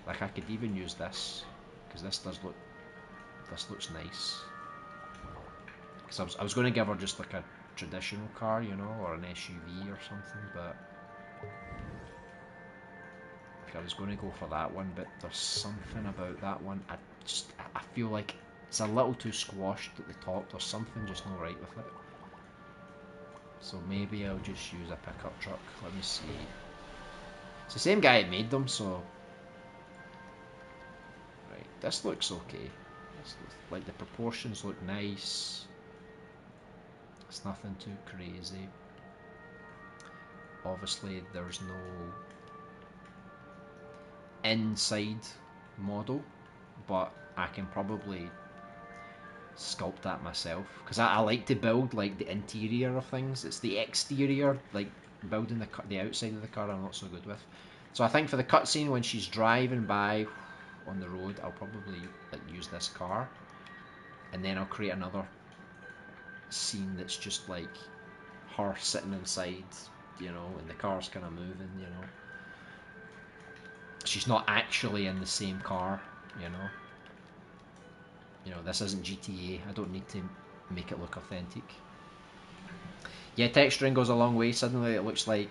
Like I could even use this, because this looks nice. Because I was going to give her just like a traditional car, you know, or an SUV or something, but like I was going to go for that one, but there's something about that one. I feel like it's a little too squashed at the top. There's something just not right with it. So maybe I'll just use a pickup truck. Let me see. It's the same guy that made them, so right. This looks okay. Like the proportions look nice. It's nothing too crazy. Obviously, there's no inside model, but I can probably sculpt that myself because I like to build like the interior of things. It's the exterior, like building the outside of the car, I'm not so good with. So I think for the cutscene when she's driving by on the road, I'll probably like use this car, and then I'll create another scene that's just like her sitting inside, you know, and the car's kind of moving, you know. She's not actually in the same car, you know. You know, this isn't GTA. I don't need to make it look authentic. Yeah, texturing goes a long way. Suddenly it looks like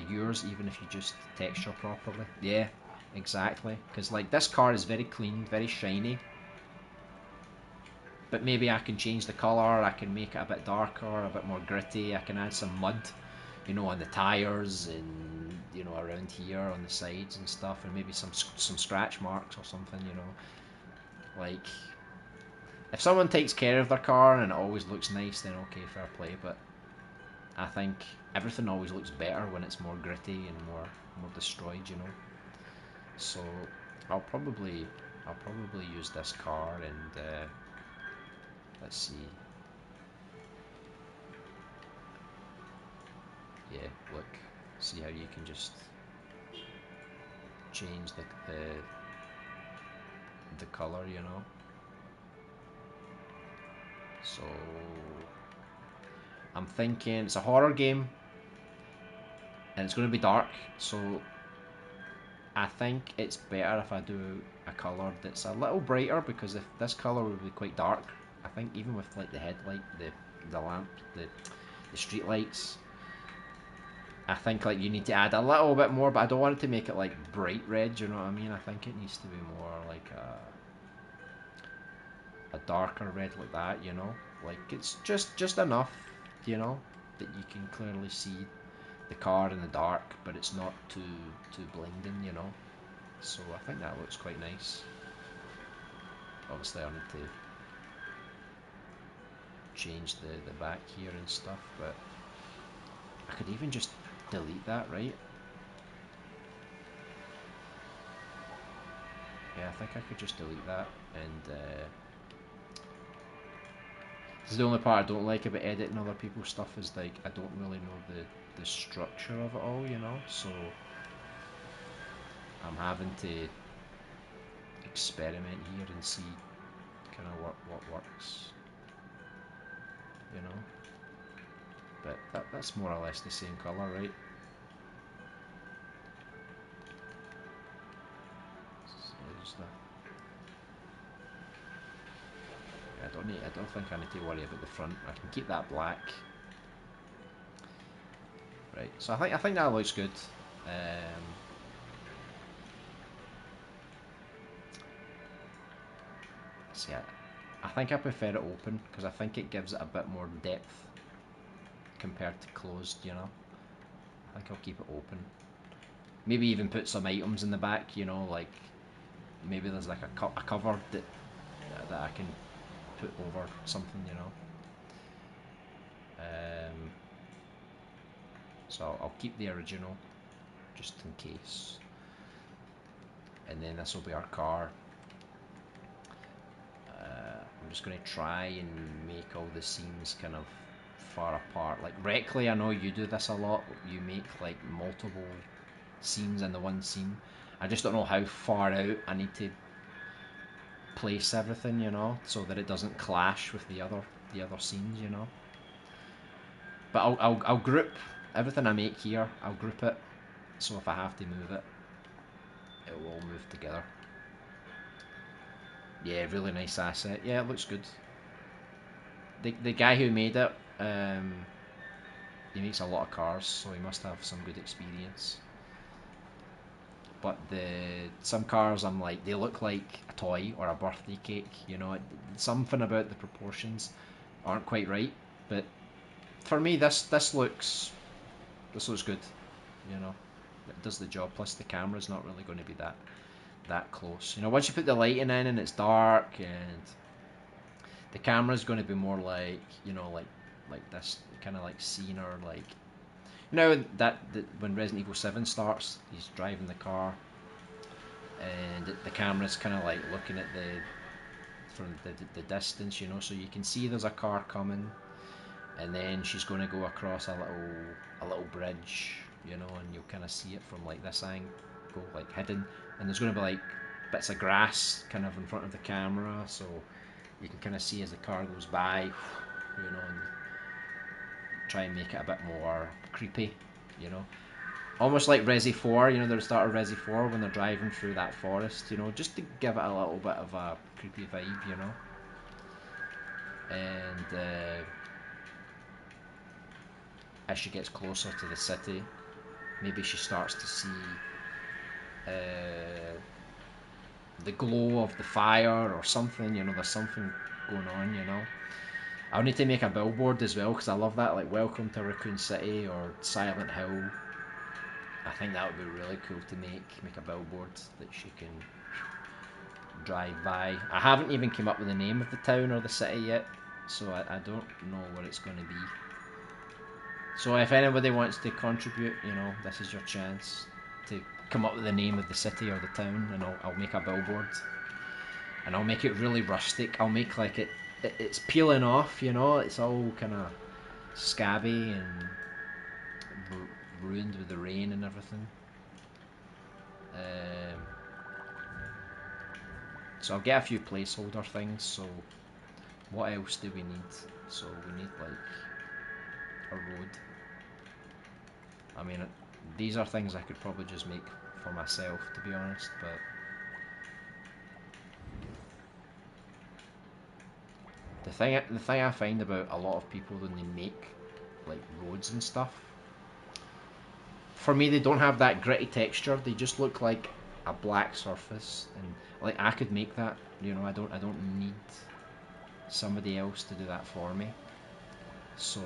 yours, even if you just texture properly. Yeah, exactly. Because like this car is very clean, very shiny. But maybe I can change the colour. I can make it a bit darker, a bit more gritty. I can add some mud, you know, on the tyres and you know around here on the sides and stuff, and maybe some scratch marks or something. You know, like if someone takes care of their car and it always looks nice, then okay, fair play. But I think everything always looks better when it's more gritty and more destroyed, you know. So I'll probably I'll probably use this car and let's see. Yeah, look, see how you can just change the color, you know. So I'm thinking it's a horror game and it's going to be dark, so I think it's better if I do a colour that's a little brighter, because if this colour would be quite dark, I think even with like the headlight, the lamp, the street lights, I think like you need to add a little bit more, but I don't want it to make it like bright red, you know what I mean? I think it needs to be more like a darker red like that, you know? Like it's just enough, you know, that you can clearly see the car in the dark, but it's not too blinding, you know? So I think that looks quite nice. Obviously I need to change the back here and stuff, but I could even just delete that, right? Yeah, I think I could just delete that, and this is the only part I don't like about editing other people's stuff, is like I don't really know the structure of it all, you know, so I'm having to experiment here and see kind of what works, you know. But that's more or less the same colour, right? So I don't think I need to worry about the front. I can keep that black. Right. So I think that looks good. See, I think I prefer it open because I think it gives it a bit more depth compared to closed. You know. I think I'll keep it open. Maybe even put some items in the back. You know, like maybe there's like a cover that I can put over something. You know. So I'll keep the original just in case. And then this will be our car. I'm just going to try and make all the scenes kind of far apart. Like Reckley, I know you do this a lot. You make like multiple scenes in the one scene. I just don't know how far out I need to place everything, you know, so that it doesn't clash with the other scenes, you know. But I'll group everything I make here. I'll group it, so if I have to move it, it will all move together. Yeah, really nice asset. Yeah, it looks good. The guy who made it, he makes a lot of cars, so he must have some good experience. But some cars, I'm like, they look like a toy or a birthday cake. You know, something about the proportions aren't quite right. But for me, this looks good. You know, it does the job. Plus, the camera's not really going to be that close. You know, once you put the lighting in and it's dark, and the camera's going to be more like, you know, like this kind of like scene, or like, you know, that when Resident Evil 7 starts, he's driving the car, and the camera's kind of like looking at from the distance, you know, so you can see there's a car coming, and then she's going to go across a little bridge, you know, and you'll kind of see it from like this angle, like hidden, and there's going to be like bits of grass kind of in front of the camera, so you can kind of see as the car goes by, you know, and try and make it a bit more creepy, you know. Almost like Resi 4, you know, the start of Resi 4 when they're driving through that forest, you know, just to give it a little bit of a creepy vibe, you know. And as she gets closer to the city, maybe she starts to see the glow of the fire or something, you know, there's something going on, you know. I'll need to make a billboard as well, because I love that, like Welcome to Raccoon City or Silent Hill. I think that would be really cool to make a billboard that she can drive by. I haven't even come up with the name of the town or the city yet, so I don't know what it's going to be. So if anybody wants to contribute, you know, this is your chance to come up with the name of the city or the town, and I'll make a billboard. And I'll make it really rustic. I'll make like it's peeling off, you know, it's all kind of scabby and ruined with the rain and everything. So I'll get a few placeholder things. So what else do we need? So we need like a road. I mean, these are things I could probably just make for myself, to be honest, but the thing I find about a lot of people when they make like roads and stuff, for me, they don't have that gritty texture. They just look like a black surface, and like I could make that. You know, I don't need somebody else to do that for me. So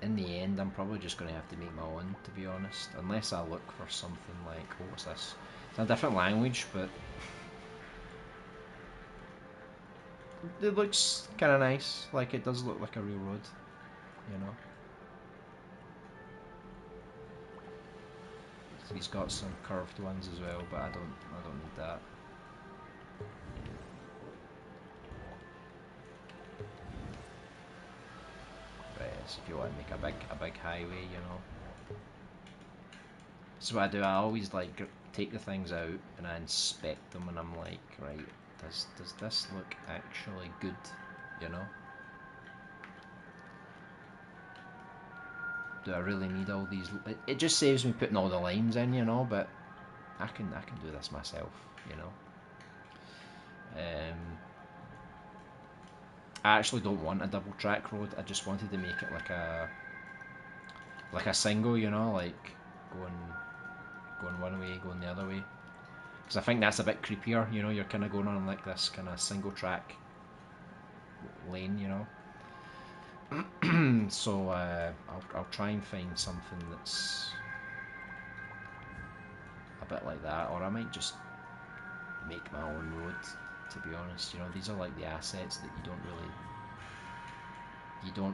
in the end, I'm probably just going to have to make my own, to be honest. Unless I look for something like, oh, what's this? It's a different language, but it looks kind of nice. Like, it does look like a real road, you know. He's got some curved ones as well, but I don't need that. Right, so if you want to make a big highway, you know. So what I do, I always like take the things out and I inspect them, and I'm like, right, does this look actually good, you know? Do I really need all these? It just saves me putting all the lines in, you know, but I can do this myself, you know. I actually don't want a double track road. I just wanted to make it like a single, you know, like going one way, going the other way. Because I think that's a bit creepier, you know. You're kind of going on like this kind of single track lane, you know. So I'll try and find something that's a bit like that, or I might just make my own road, to be honest. You know, these are like the assets that you don't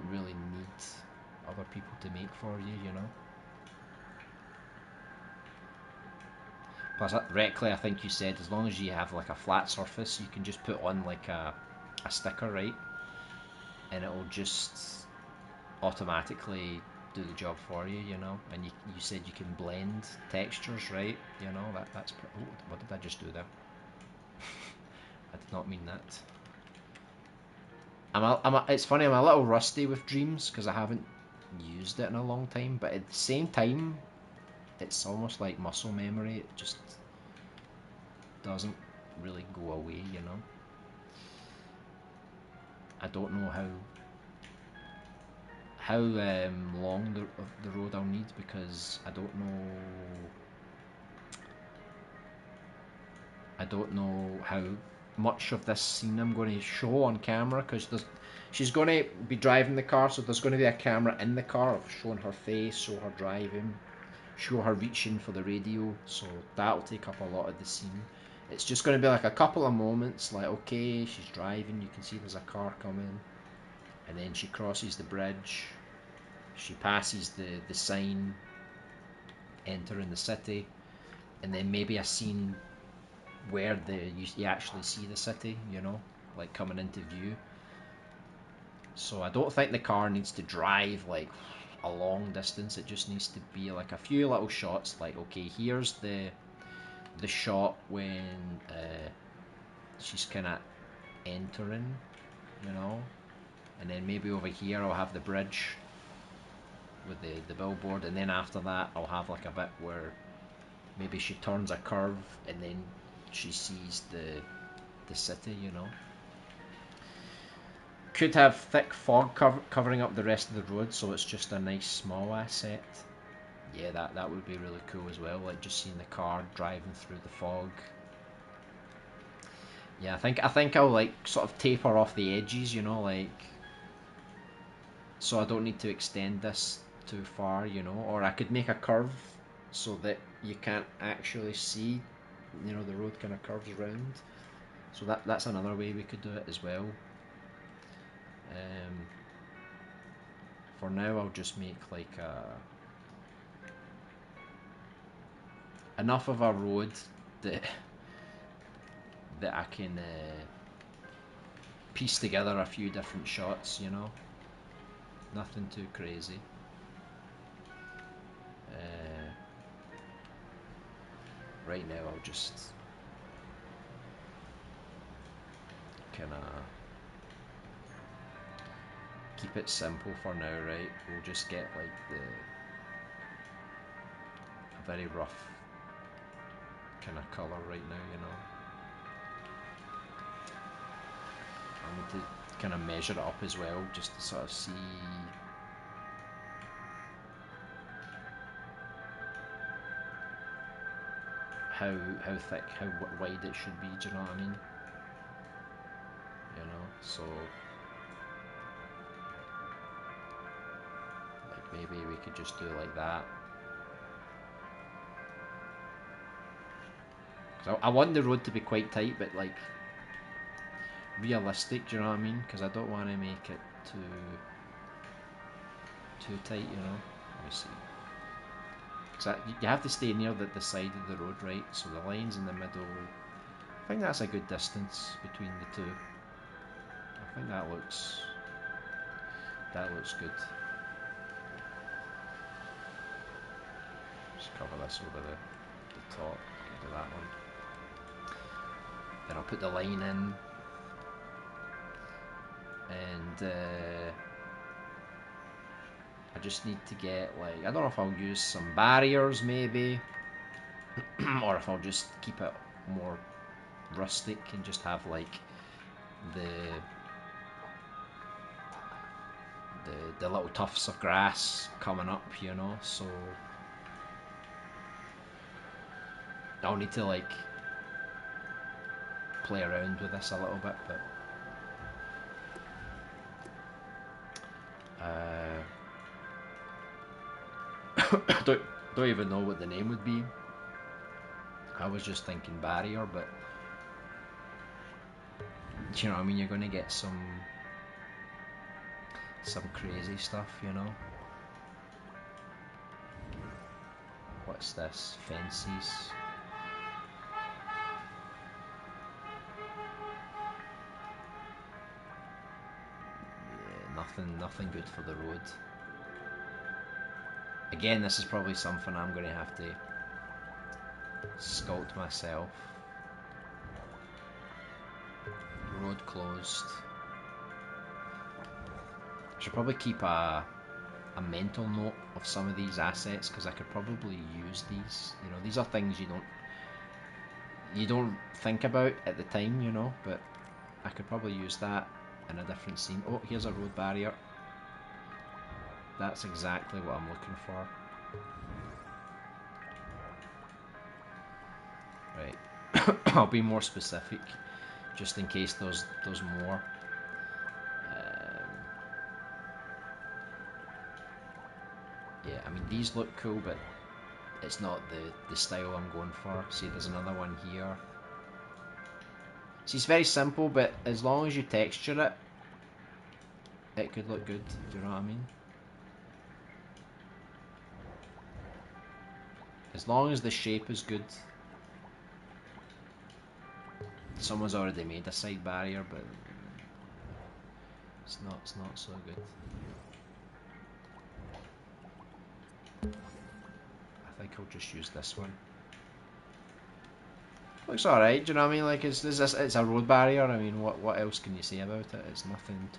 really need other people to make for you, you know. Plus, Reckley, I think you said as long as you have like a flat surface, you can just put on like a sticker, right, and it will just automatically do the job for you, you know. And you said you can blend textures, right? You know, that's oh, what did I just do there? I did not mean that. It's funny, I'm a little rusty with Dreams because I haven't used it in a long time, but at the same time, it's almost like muscle memory. It just doesn't really go away, you know. I don't know how long the road I'll need, because I don't know how much of this scene I'm going to show on camera, because she's going to be driving the car, so there's going to be a camera in the car showing her face, show her driving, show her reaching for the radio, so that'll take up a lot of the scene. It's just going to be like a couple of moments, like, okay, she's driving, you can see there's a car coming, and then she crosses the bridge, she passes the sign, entering the city, and then maybe a scene where you actually see the city, you know, like coming into view. So I don't think the car needs to drive like a long distance. It just needs to be like a few little shots, like, okay, here's the shot when she's kind of entering, you know, and then maybe over here I'll have the bridge with the billboard, and then after that I'll have like a bit where maybe she turns a curve and then she sees the city, you know. Could have thick fog covering up the rest of the road, so it's just a nice small asset. Yeah, that would be really cool as well, like just seeing the car driving through the fog. Yeah, I think I'll like sort of taper off the edges, you know, like, so I don't need to extend this too far, you know, or I could make a curve so that you can't actually see, you know, the road kind of curves around. So that's another way we could do it as well. For now, I'll just make like enough of a road that I can piece together a few different shots, you know. Nothing too crazy. Right now, I'll just kind of keep it simple for now, right? We'll just get like a very rough kind of color right now, you know. I need to kind of measure it up as well, just to sort of see how thick, how wide it should be. Do you know what I mean? You know, so like maybe we could just do like that. Cause I want the road to be quite tight, but like realistic. Do you know what I mean? Because I don't want to make it too tight. You know. Let me see. Because you have to stay near the side of the road, right? So the line's in the middle. I think that's a good distance between the two. I think that looks good. Just cover this over the top. Do that one. Then I'll put the line in, and I just need to get, like, I don't know if I'll use some barriers maybe, or if I'll just keep it more rustic and just have like the little tufts of grass coming up, you know. So I'll need to like play around with this a little bit, but don't even know what the name would be. I was just thinking barrier, but you know what I mean, you're gonna get some crazy stuff, you know. What's this? Fences. Yeah, nothing good for the road. Again, this is probably something I'm going to have to sculpt myself. Road closed. should probably keep a mental note of some of these assets, because I could probably use these. You know, these are things you don't think about at the time, you know, but I could probably use that in a different scene. Oh, here's a road barrier. That's exactly what I'm looking for. Right. I'll be more specific, just in case there's more. Yeah, I mean, these look cool, but it's not the style I'm going for. See, there's another one here. See, it's very simple, but as long as you texture it, it could look good. Do you know what I mean? As long as the shape is good. Someone's already made a side barrier, but it's not so good. I think I'll just use this one. Looks alright, do you know what I mean? Like, it's a road barrier. I mean, what else can you say about it? It's nothing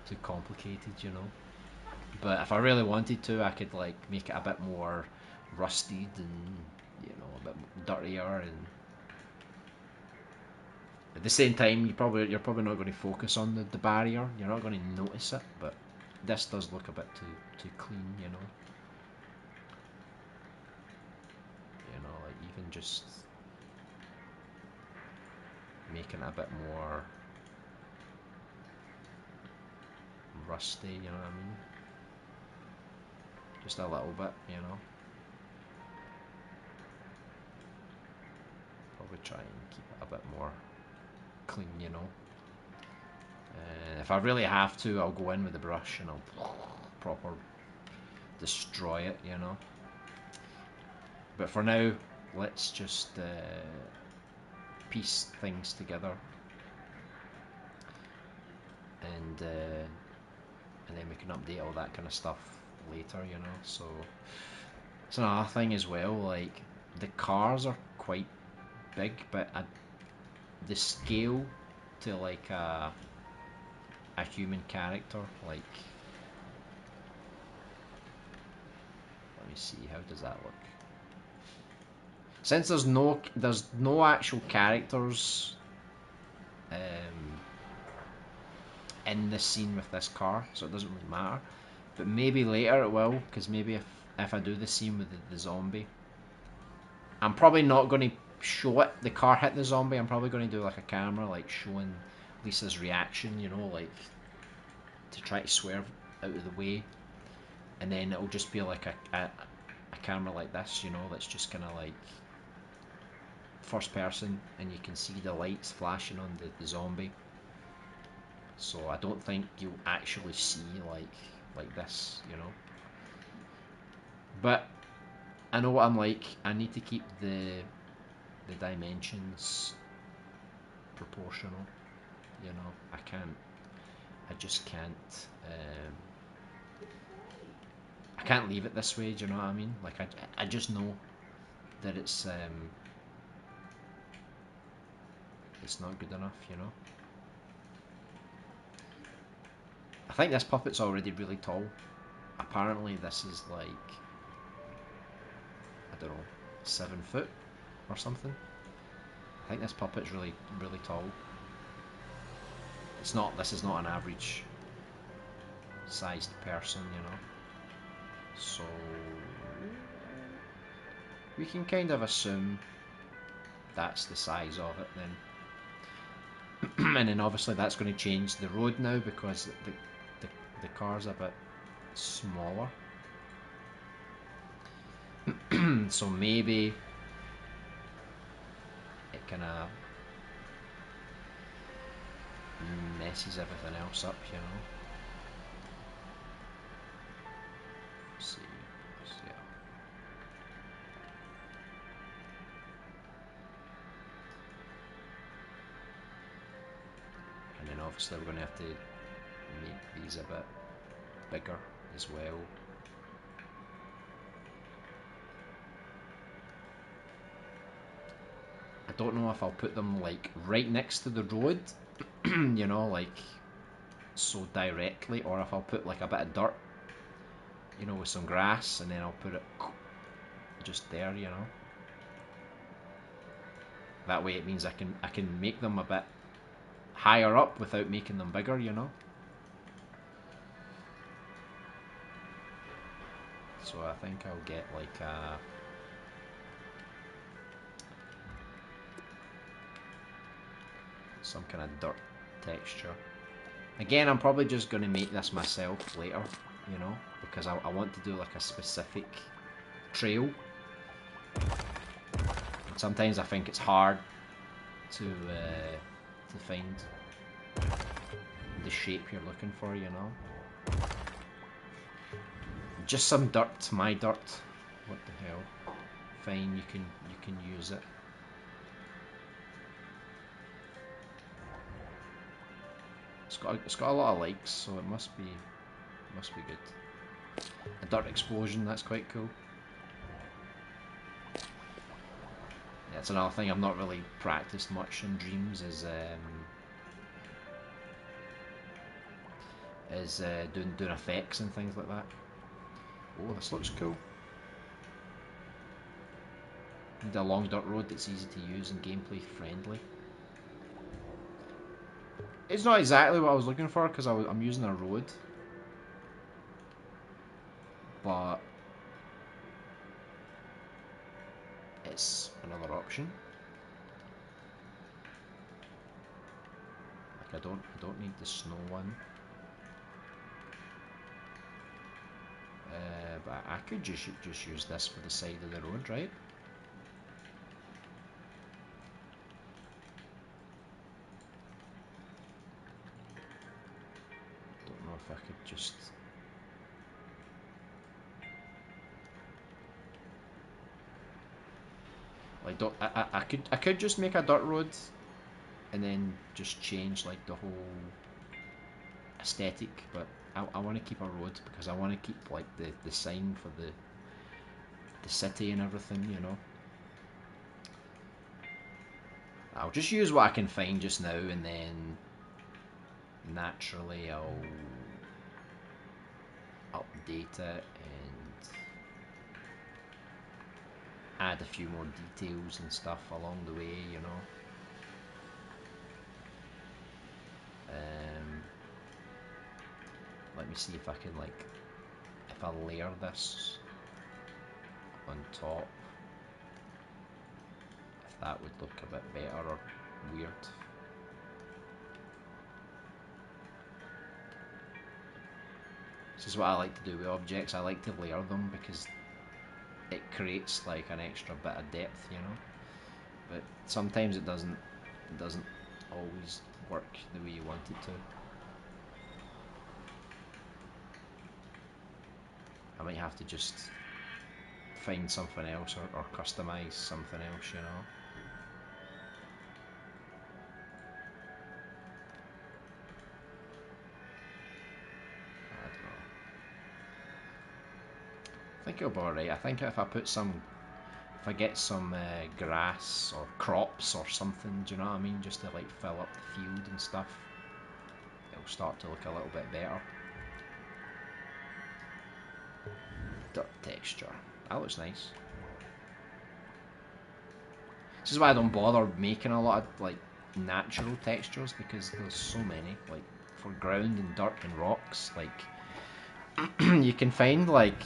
too complicated, you know. But if I really wanted to, I could like make it a bit more rusted and, you know, a bit dirtier, and at the same time you're probably not going to focus on the barrier. You're not going to notice it, but this does look a bit too clean, you know. You know, like even just making it a bit more rusty, you know what I mean? Just a little bit, you know. Probably try and keep it a bit more clean, you know. If I really have to, I'll go in with the brush and I'll proper destroy it, you know. But for now, let's just piece things together, and then we can update all that kind of stuff later, you know. So it's another thing as well. Like, the cars are quite big, but the scale to like a human character, like, let me see, how does that look? Since there's no actual characters in this scene with this car, so it doesn't really matter. But maybe later it will, because maybe if I do the scene with the zombie, I'm probably not going to show it, the car hit the zombie. I'm probably going to do like a camera, like showing Lisa's reaction, you know, like to try to swerve out of the way, and then it'll just be like a camera like this, you know, that's just kind of like first person, and you can see the lights flashing on the zombie. So I don't think you'll actually see like this, you know. But I know what I'm like. I need to keep the dimensions proportional, you know. I just can't I can't leave it this way, do you know what I mean? Like, I just know that it's not good enough, you know. I think this puppet's already really tall. Apparently this is like, I don't know, 7 foot or something. I think this puppet's really tall. This is not an average sized person, you know. So we can kind of assume that's the size of it then. And then obviously that's going to change the road now, because the car's a bit smaller. So maybe it kind of messes everything else up, you know. Let's see. Yeah. And then obviously we're going to have to make these a bit bigger as well. I don't know if I'll put them like right next to the road, you know, like so directly, or if I'll put like a bit of dirt, you know, with some grass, and then I'll put it just there, you know. That way it means I can make them a bit higher up without making them bigger, you know. So I think I'll get like some kind of dirt texture. Again, I'm probably just going to make this myself later, you know, because I want to do like a specific trail. Sometimes I think it's hard to find the shape you're looking for, you know. Just some dirt, my dirt. What the hell? Fine, you can use it. It's got a lot of likes, so it must be good. A dirt explosion, that's quite cool. Yeah, it's another thing I've not really practiced much in Dreams is doing effects and things like that. Oh, this looks cool. Need a long dirt road that's easy to use and gameplay friendly. It's not exactly what I was looking for because I'm using a road, but it's another option. Like I don't need the snow one. But I could just use this for the side of the road, right? Don't know if I could just. Like, I could just make a dirt road, and then just change like the whole aesthetic. But I want to keep a road because I want to keep like the sign for the city and everything, you know. I'll just use what I can find just now, and then naturally I'll update it and add a few more details and stuff along the way, you know. Let me see if I can if I layer this on top, if that would look a bit better or weird. This is what I like to do with objects. I like to layer them because it creates like an extra bit of depth, you know. But sometimes it doesn't always work the way you want it to. I might have to just find something else or customize something else, you know. I don't know. I think it'll be alright. I think if I get some grass or crops or something, do you know what I mean? Just to like fill up the field and stuff, it'll start to look a little bit better. Dirt texture. That looks nice. This is why I don't bother making a lot of like natural textures because there's so many. Like for ground and dirt and rocks, like you can find like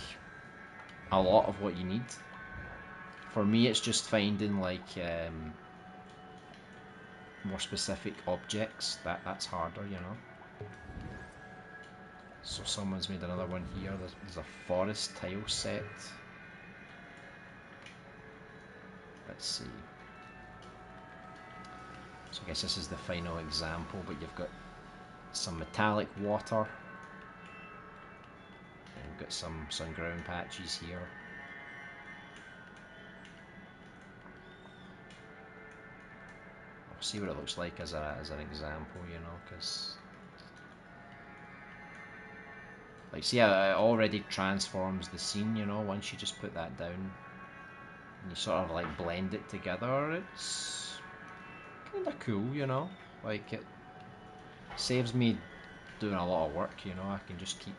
a lot of what you need. For me, it's just finding like more specific objects. That's harder, you know. So someone's made another one here. There's a forest tile set. Let's see. So I guess this is the final example, but you've got some metallic water. And you've got some ground patches here. I'll see what it looks like as an example, you know, because like, see how it already transforms the scene, you know, once you just put that down and you sort of like blend it together. It's kind of cool, you know, like it saves me doing a lot of work, you know. I can just keep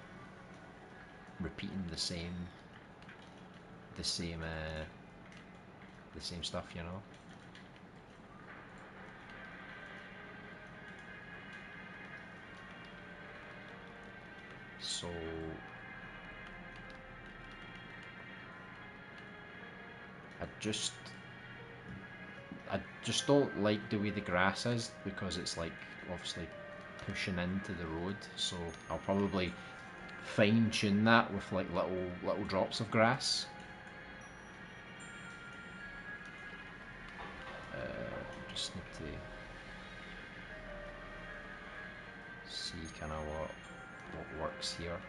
repeating the same stuff, you know. So I just don't like the way the grass is, because it's like obviously pushing into the road, so I'll probably fine tune that with like little drops of grass. Just need to see kind of what works here.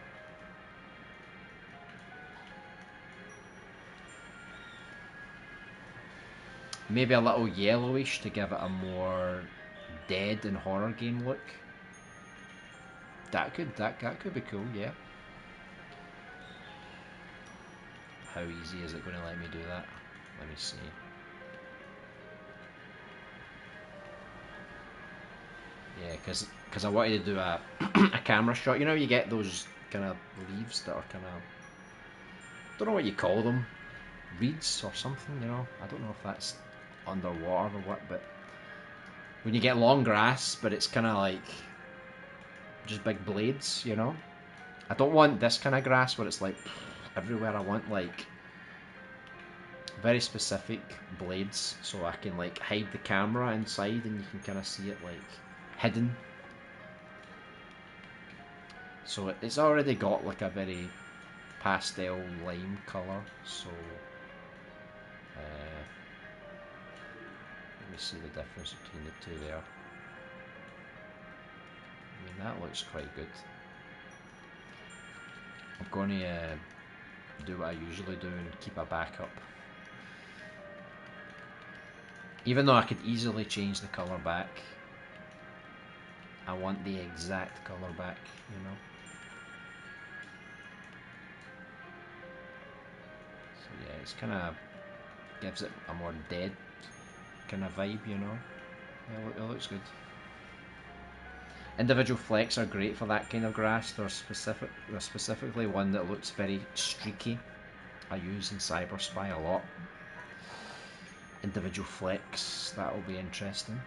Maybe a little yellowish to give it a more dead and horror game look. That could be cool, yeah. How easy is it going to let me do that? Let me see. Yeah, because I wanted to do a a camera shot. You know, you get those kind of leaves that are kind of, don't know what you call them, reeds or something. You know, I don't know if that's underwater or what, but when you get long grass, but it's kind of like just big blades. You know, I don't want this kind of grass where it's like everywhere. I want like very specific blades, so I can like hide the camera inside and you can kind of see it like hidden. So it's already got like a very pastel lime colour, so let me see the difference between the two there. I mean, that looks quite good. I'm going to do what I usually do and keep a backup. Even though I could easily change the colour back, I want the exact colour back, you know. So yeah, it's kind of gives it a more dead kind of vibe, you know. Yeah, it looks good. Individual flecks are great for that kind of grass. There's specifically one that looks very streaky. I use in Cyberspy a lot. Individual flecks, that'll be interesting.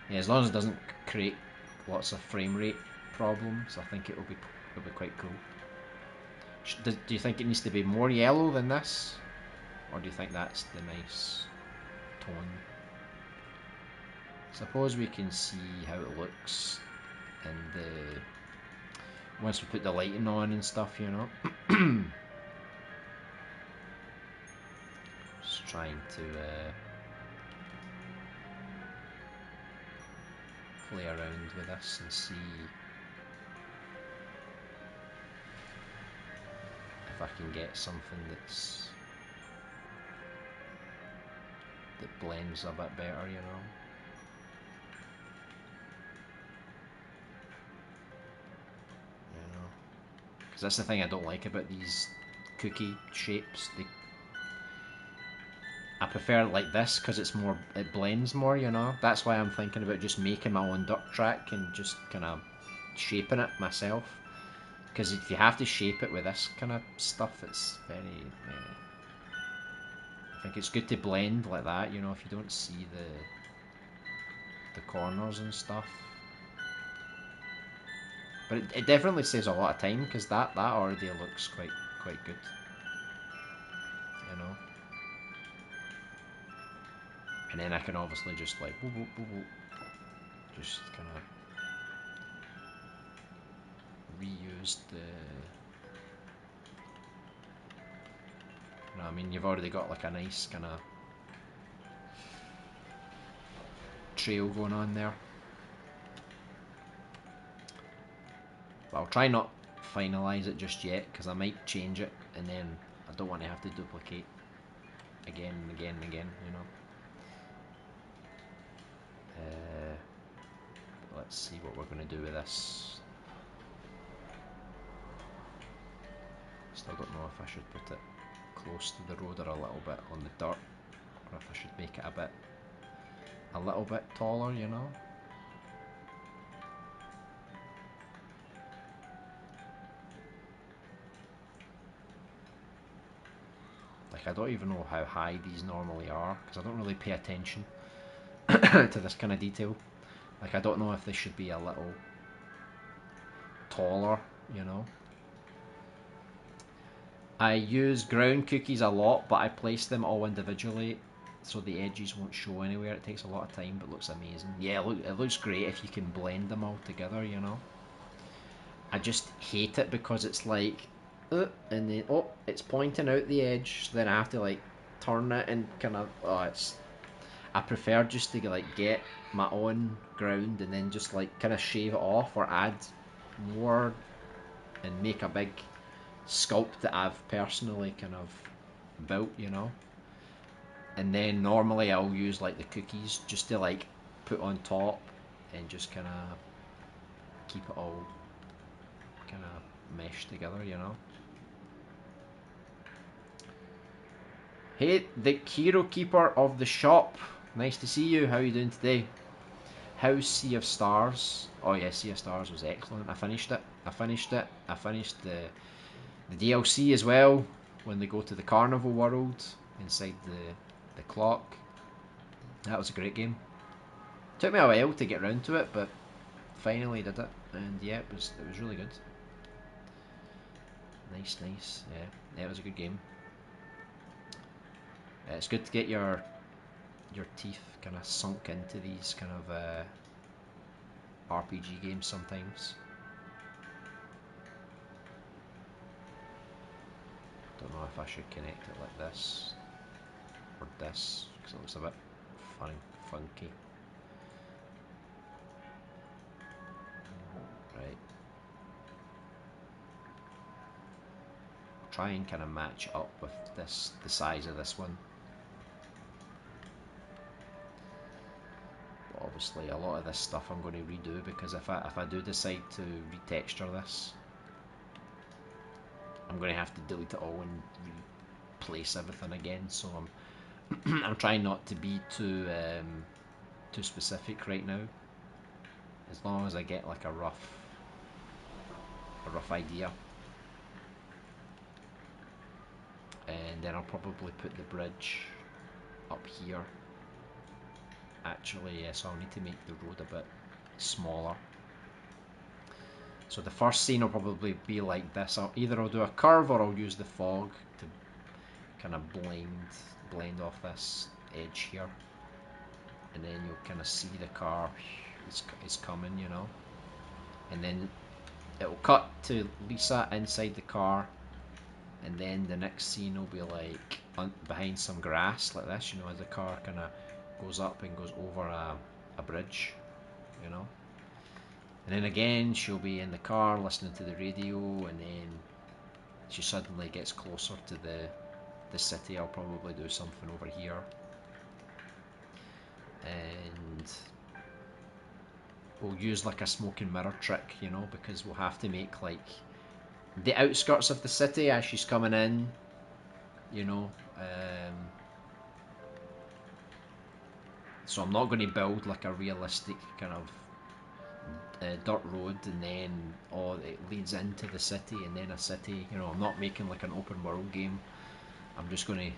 Yeah, as long as it doesn't create lots of frame rate problems, I think it'll be quite cool. Do you think it needs to be more yellow than this, or do you think that's the nice tone? Suppose we can see how it looks in the once we put the lighting on and stuff, you know. Just trying to play around with this and see if I can get something that blends a bit better, you know. Because that's the thing I don't like about these cookie shapes. I prefer it like this because it blends more, you know. That's why I'm thinking about just making my own dirt track and just kind of shaping it myself. Because if you have to shape it with this kind of stuff, it's very. I think it's good to blend like that, you know, if you don't see the corners and stuff. But it definitely saves a lot of time because that already looks quite good, you know. And then I can obviously just like boop, boop, boop, boop, just kind of reuse the. You know, I mean, you've already got like a nice kind of trail going on there. But I'll try not finalise it just yet because I might change it and then I don't want to have to duplicate again and again and again, you know. Let's see what we're going to do with this. Still don't know if I should put it close to the road or a little bit on the dirt, or if I should make it a little bit taller, you know. Like, I don't even know how high these normally are, because I don't really pay attention to this kind of detail. Like, I don't know if they should be a little taller, you know. I use ground cookies a lot, but I place them all individually so the edges won't show anywhere. It takes a lot of time, but looks amazing. Yeah, it looks great if you can blend them all together, you know. I just hate it because it's like, and then, oh, it's pointing out the edge, so then I have to like turn it and kind of, oh, it's, I prefer just to like get my own ground and then just like kind of shave it off or add more and make a big sculpt that I've personally kind of built, you know. And then normally I'll use like the cookies just to like put on top and just kind of keep it all kind of meshed together, you know. Hey, the hero keeper of the shop. Nice to see you. How are you doing today? How's Sea of Stars? Oh yeah, Sea of Stars was excellent. I finished it. I finished the DLC as well. When they go to the carnival world inside the clock. That was a great game. Took me a while to get round to it, but finally did it. And yeah, it was really good. Nice. Yeah, it was a good game. It's good to get your teeth kind of sunk into these kind of RPG games sometimes. Don't know if I should connect it like this or this because it looks a bit funky. Right. Try and kind of match up with this, the size of this one. But obviously, a lot of this stuff I'm going to redo because if I do decide to retexture this, I'm going to have to delete it all and replace everything again. So I'm trying not to be too specific right now. As long as I get like a rough idea. And then I'll probably put the bridge up here. Actually, yes, I'll need to make the road a bit smaller. So the first scene will probably be like this. I'll do a curve or I'll use the fog to kind of blend off this edge here. And then you'll kind of see the car is coming, you know. And then it'll cut to Lisa inside the car. And then the next scene will be like behind some grass like this, you know, as the car kind of goes up and goes over a bridge, you know. And then again she'll be in the car listening to the radio, and then she suddenly gets closer to the city. I'll probably do something over here. And we'll use like a smoke and mirror trick, you know, because we'll have to make like the outskirts of the city as she's coming in, you know. So I'm not going to build like a realistic kind of dirt road and then it leads into the city and then a city, you know. I'm not making like an open world game. I'm just going to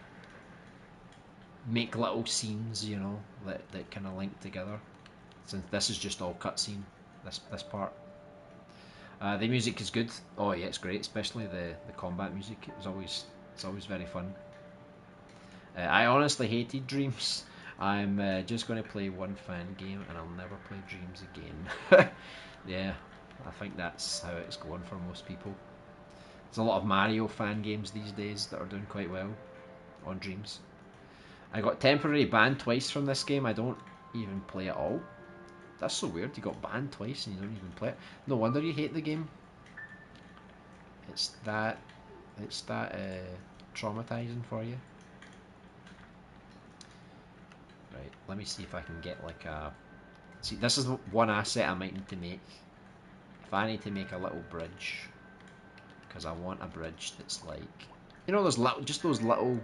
make little scenes, you know, that kind of link together. Since this is just all cutscene, this part. The music is good. Oh yeah, it's great, especially the combat music. It's always very fun. I honestly hated Dreams. I'm just going to play one fan game and I'll never play Dreams again. Yeah, I think that's how it's going for most people. There's a lot of Mario fan games these days that are doing quite well on Dreams. I got temporarily banned twice from this game. I don't even play it all. That's so weird. You got banned twice and you don't even play it. No wonder you hate the game. It's that traumatizing for you. Right, let me see if I can get like a... See, this is one asset I might need to make. If I need to make a little bridge, because I want a bridge that's like, you know, those little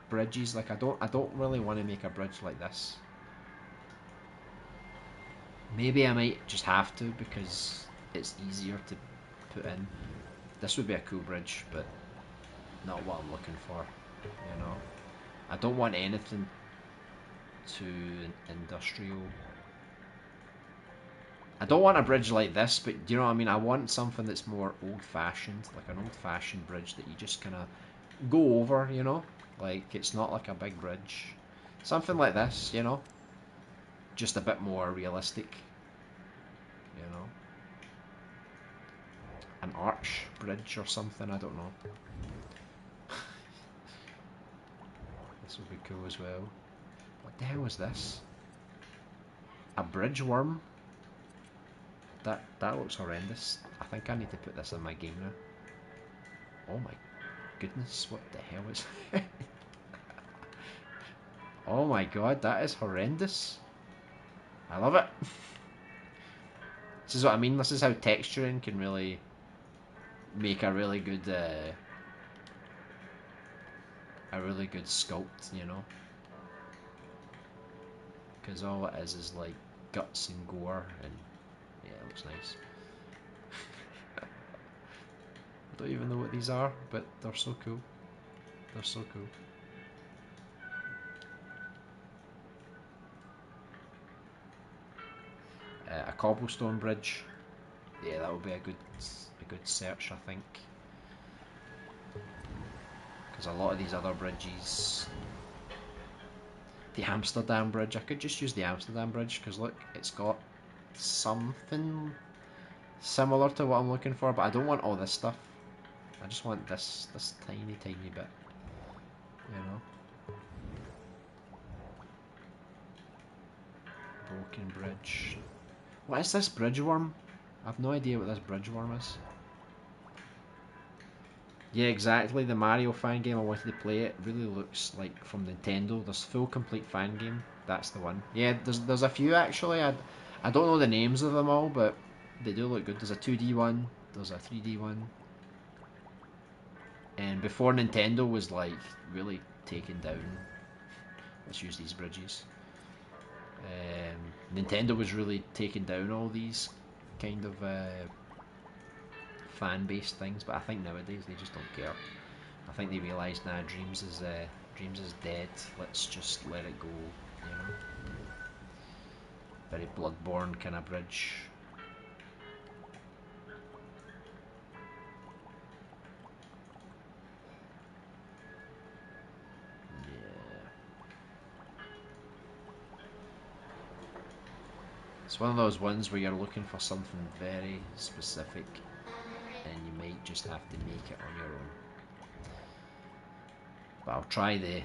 bridges. Like I don't really want to make a bridge like this. Maybe I might just have to because it's easier to put in. This would be a cool bridge, but not what I'm looking for. you know. I don't want anything too industrial. I don't want a bridge like this, but do you know what I mean? I want something that's more old-fashioned, like an old-fashioned bridge that you just kind of go over, you know? Like, it's not like a big bridge. Something like this, you know? Just a bit more realistic, you know? An arch bridge or something, I don't know. This would be cool as well. What the hell is this? A bridge worm? That looks horrendous. I think I need to put this in my game now. Oh my goodness, what the hell is Oh my god, that is horrendous. I love it. This is what I mean. This is how texturing can really make a really good sculpt, you know. Because all it is like guts and gore, and yeah, it looks nice. I don't even know what these are, but they're so cool. They're so cool. A cobblestone bridge. Yeah, that would be a good search, I think. Because a lot of these other bridges, the Amsterdam bridge, I could just use the Amsterdam bridge because look, it's got something similar to what I'm looking for, but I don't want all this stuff. I just want this tiny bit, you know. Broken bridge. What is this bridge worm? I've no idea what this bridge worm is. Yeah, exactly. The Mario fan game I wanted to play. It really looks like from Nintendo. There's full complete fan game. That's the one. Yeah, there's a few actually. I don't know the names of them all, but they do look good. There's a 2D one. There's a 3D one. And before Nintendo was like really taken down. Let's use these bridges. Nintendo was really taking down all these kind of fan-based things, but I think nowadays they just don't care. I think they realise now Dreams is dead. Let's just let it go, you know. Very Bloodborne kind of bridge. Yeah. It's one of those ones where you're looking for something very specific, and you might just have to make it on your own. But I'll try the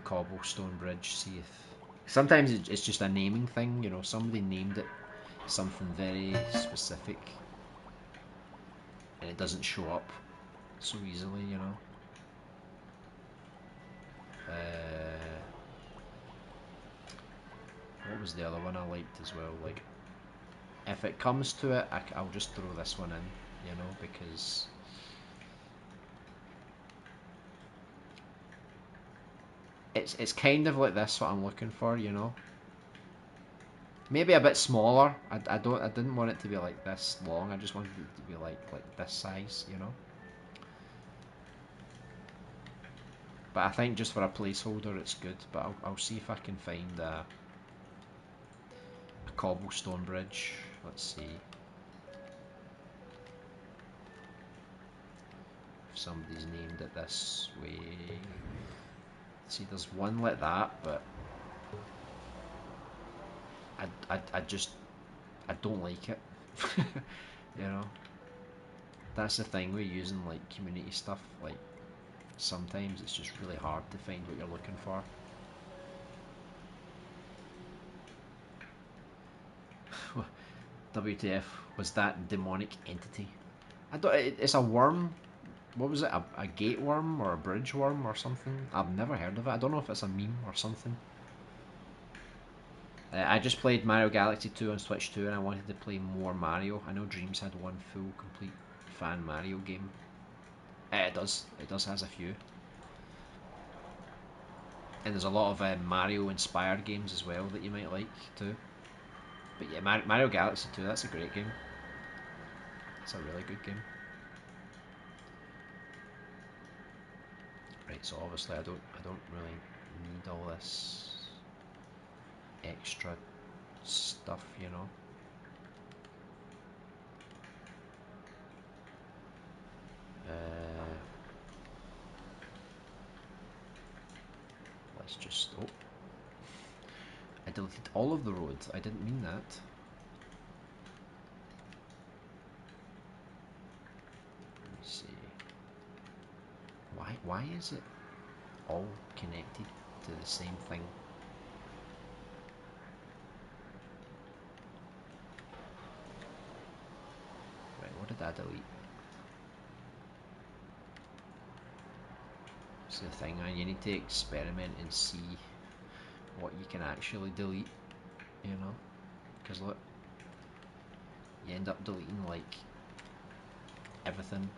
cobblestone bridge. See if sometimes it's just a naming thing. You know, somebody named it something very specific, and it doesn't show up so easily. You know. What was the other one I liked as well? Like, if it comes to it, I'll just throw this one in. You know, because it's kind of like this what I'm looking for, you know. Maybe a bit smaller. I didn't want it to be like this long. I just wanted it to be like this size, you know. But I think just for a placeholder, it's good. But I'll see if I can find a cobblestone bridge. Let's see if somebody's named it this way. See, there's one like that, but I just I don't like it. You know, that's the thing with using like community stuff. Like sometimes it's just really hard to find what you're looking for. WTF was that demonic entity? I don't. It's a worm. What was it? A gate worm or a bridge worm or something? I've never heard of it. I don't know if it's a meme or something. I just played Mario Galaxy 2 on Switch 2 and I wanted to play more Mario. I know Dreams had one full, complete fan Mario game. It does. It does has a few. And there's a lot of Mario inspired games as well that you might like too. But yeah, Mario Galaxy 2, that's a great game. It's a really good game. Right, so obviously I don't really need all this extra stuff, you know. Let's just, oh, I deleted all of the roads. I didn't mean that. Let me see. Why is it all connected to the same thing? Right, what did I delete? It's the thing, you need to experiment and see what you can actually delete, you know? Because look, you end up deleting like everything.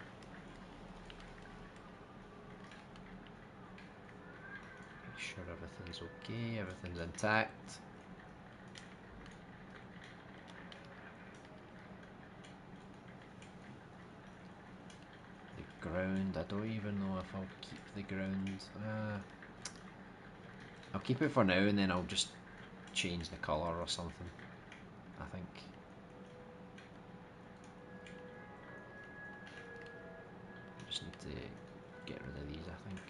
Make sure everything's okay, everything's intact. The ground, I don't even know if I'll keep the ground. I'll keep it for now and then I'll just change the colour or something, I think. Just need to get rid of these, I think.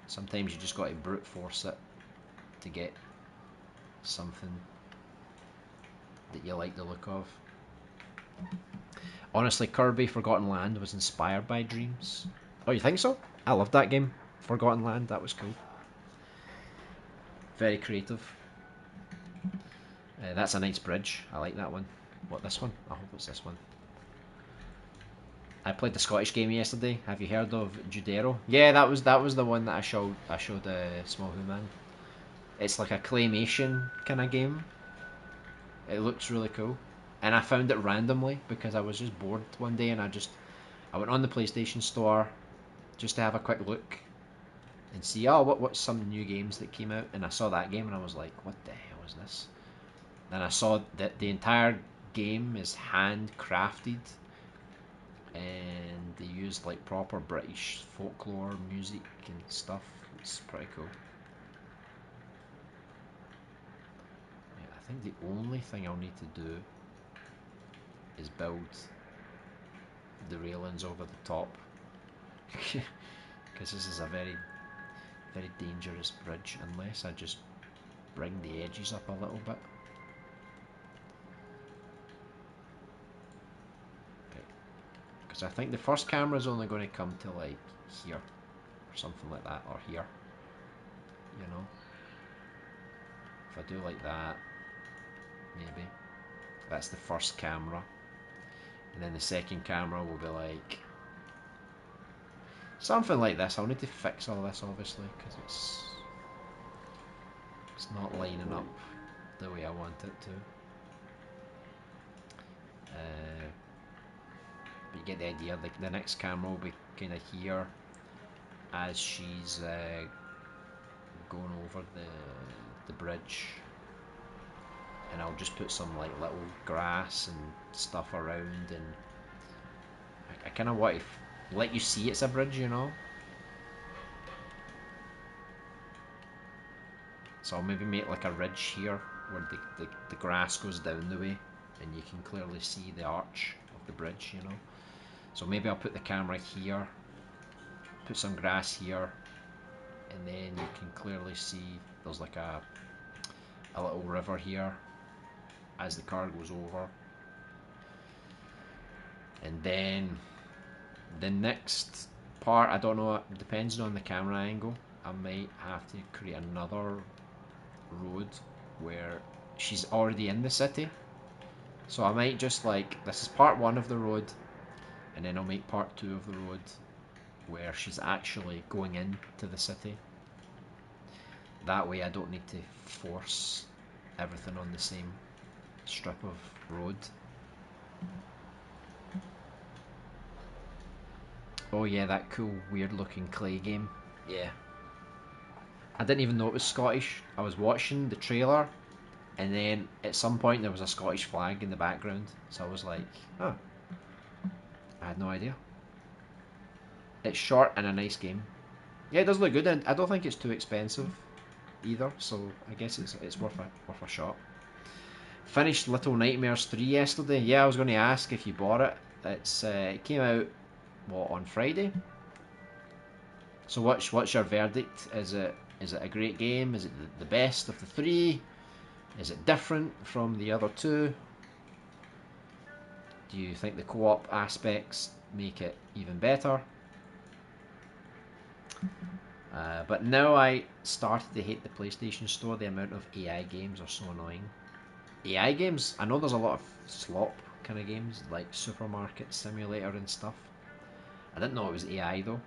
Sometimes you just got to brute force it to get something that you like the look of. Honestly, Kirby Forgotten Land was inspired by Dreams. Oh, you think so? I loved that game, Forgotten Land, that was cool. Very creative. That's a nice bridge, I like that one. What, this one? I hope it's this one. I played the Scottish game yesterday. Have you heard of Judero? Yeah, that was the one that I showed Small Human. It's like a claymation kind of game. It looks really cool. And I found it randomly because I was just bored one day and I went on the PlayStation Store just to have a quick look and see, oh, what's some new games that came out, and I saw that game and I was like, what the hell is this? Then I saw that the entire game is handcrafted and they use like proper British folklore music and stuff. It's pretty cool. Yeah, I think the only thing I'll need to do is build the railings over the top because this is a very dangerous bridge unless I just bring the edges up a little bit. Okay, because I think the first camera is only going to come to like here or something like that, or here, you know. If I do like that, maybe that's the first camera, and then the second camera will be like something like this. I'll need to fix all this obviously because it's not lining up the way I want it to. But you get the idea. The next camera will be kind of here as she's going over the bridge, and I'll just put some like little grass and stuff around, and I kind of want to let you see it's a bridge, you know. So I'll maybe make like a ridge here where the grass goes down the way and you can clearly see the arch of the bridge, you know. So maybe I'll put the camera here, put some grass here, and then you can clearly see there's like a little river here as the car goes over. And then the next part, I don't know, depends on the camera angle, I might have to create another road where she's already in the city. So I might just like, this is part one of the road, and then I'll make part two of the road where she's actually going into the city. That way I don't need to force everything on the same strip of road. Oh yeah, that cool weird looking clay game. Yeah. I didn't even know it was Scottish. I was watching the trailer and then at some point there was a Scottish flag in the background. So I was like, oh, I had no idea. It's short and a nice game. Yeah, it does look good, and I don't think it's too expensive either. So I guess it's worth a shot. Finished Little Nightmares 3 yesterday. Yeah, I was going to ask if you bought it. It came out on Friday. So what's your verdict? Is it a great game? Is it the best of the three? Is it different from the other two? Do you think the co-op aspects make it even better? But now I started to hate the PlayStation Store. The amount of AI games are so annoying. AI games? I know there's a lot of slop kind of games, like Supermarket Simulator and stuff. I didn't know it was AI though.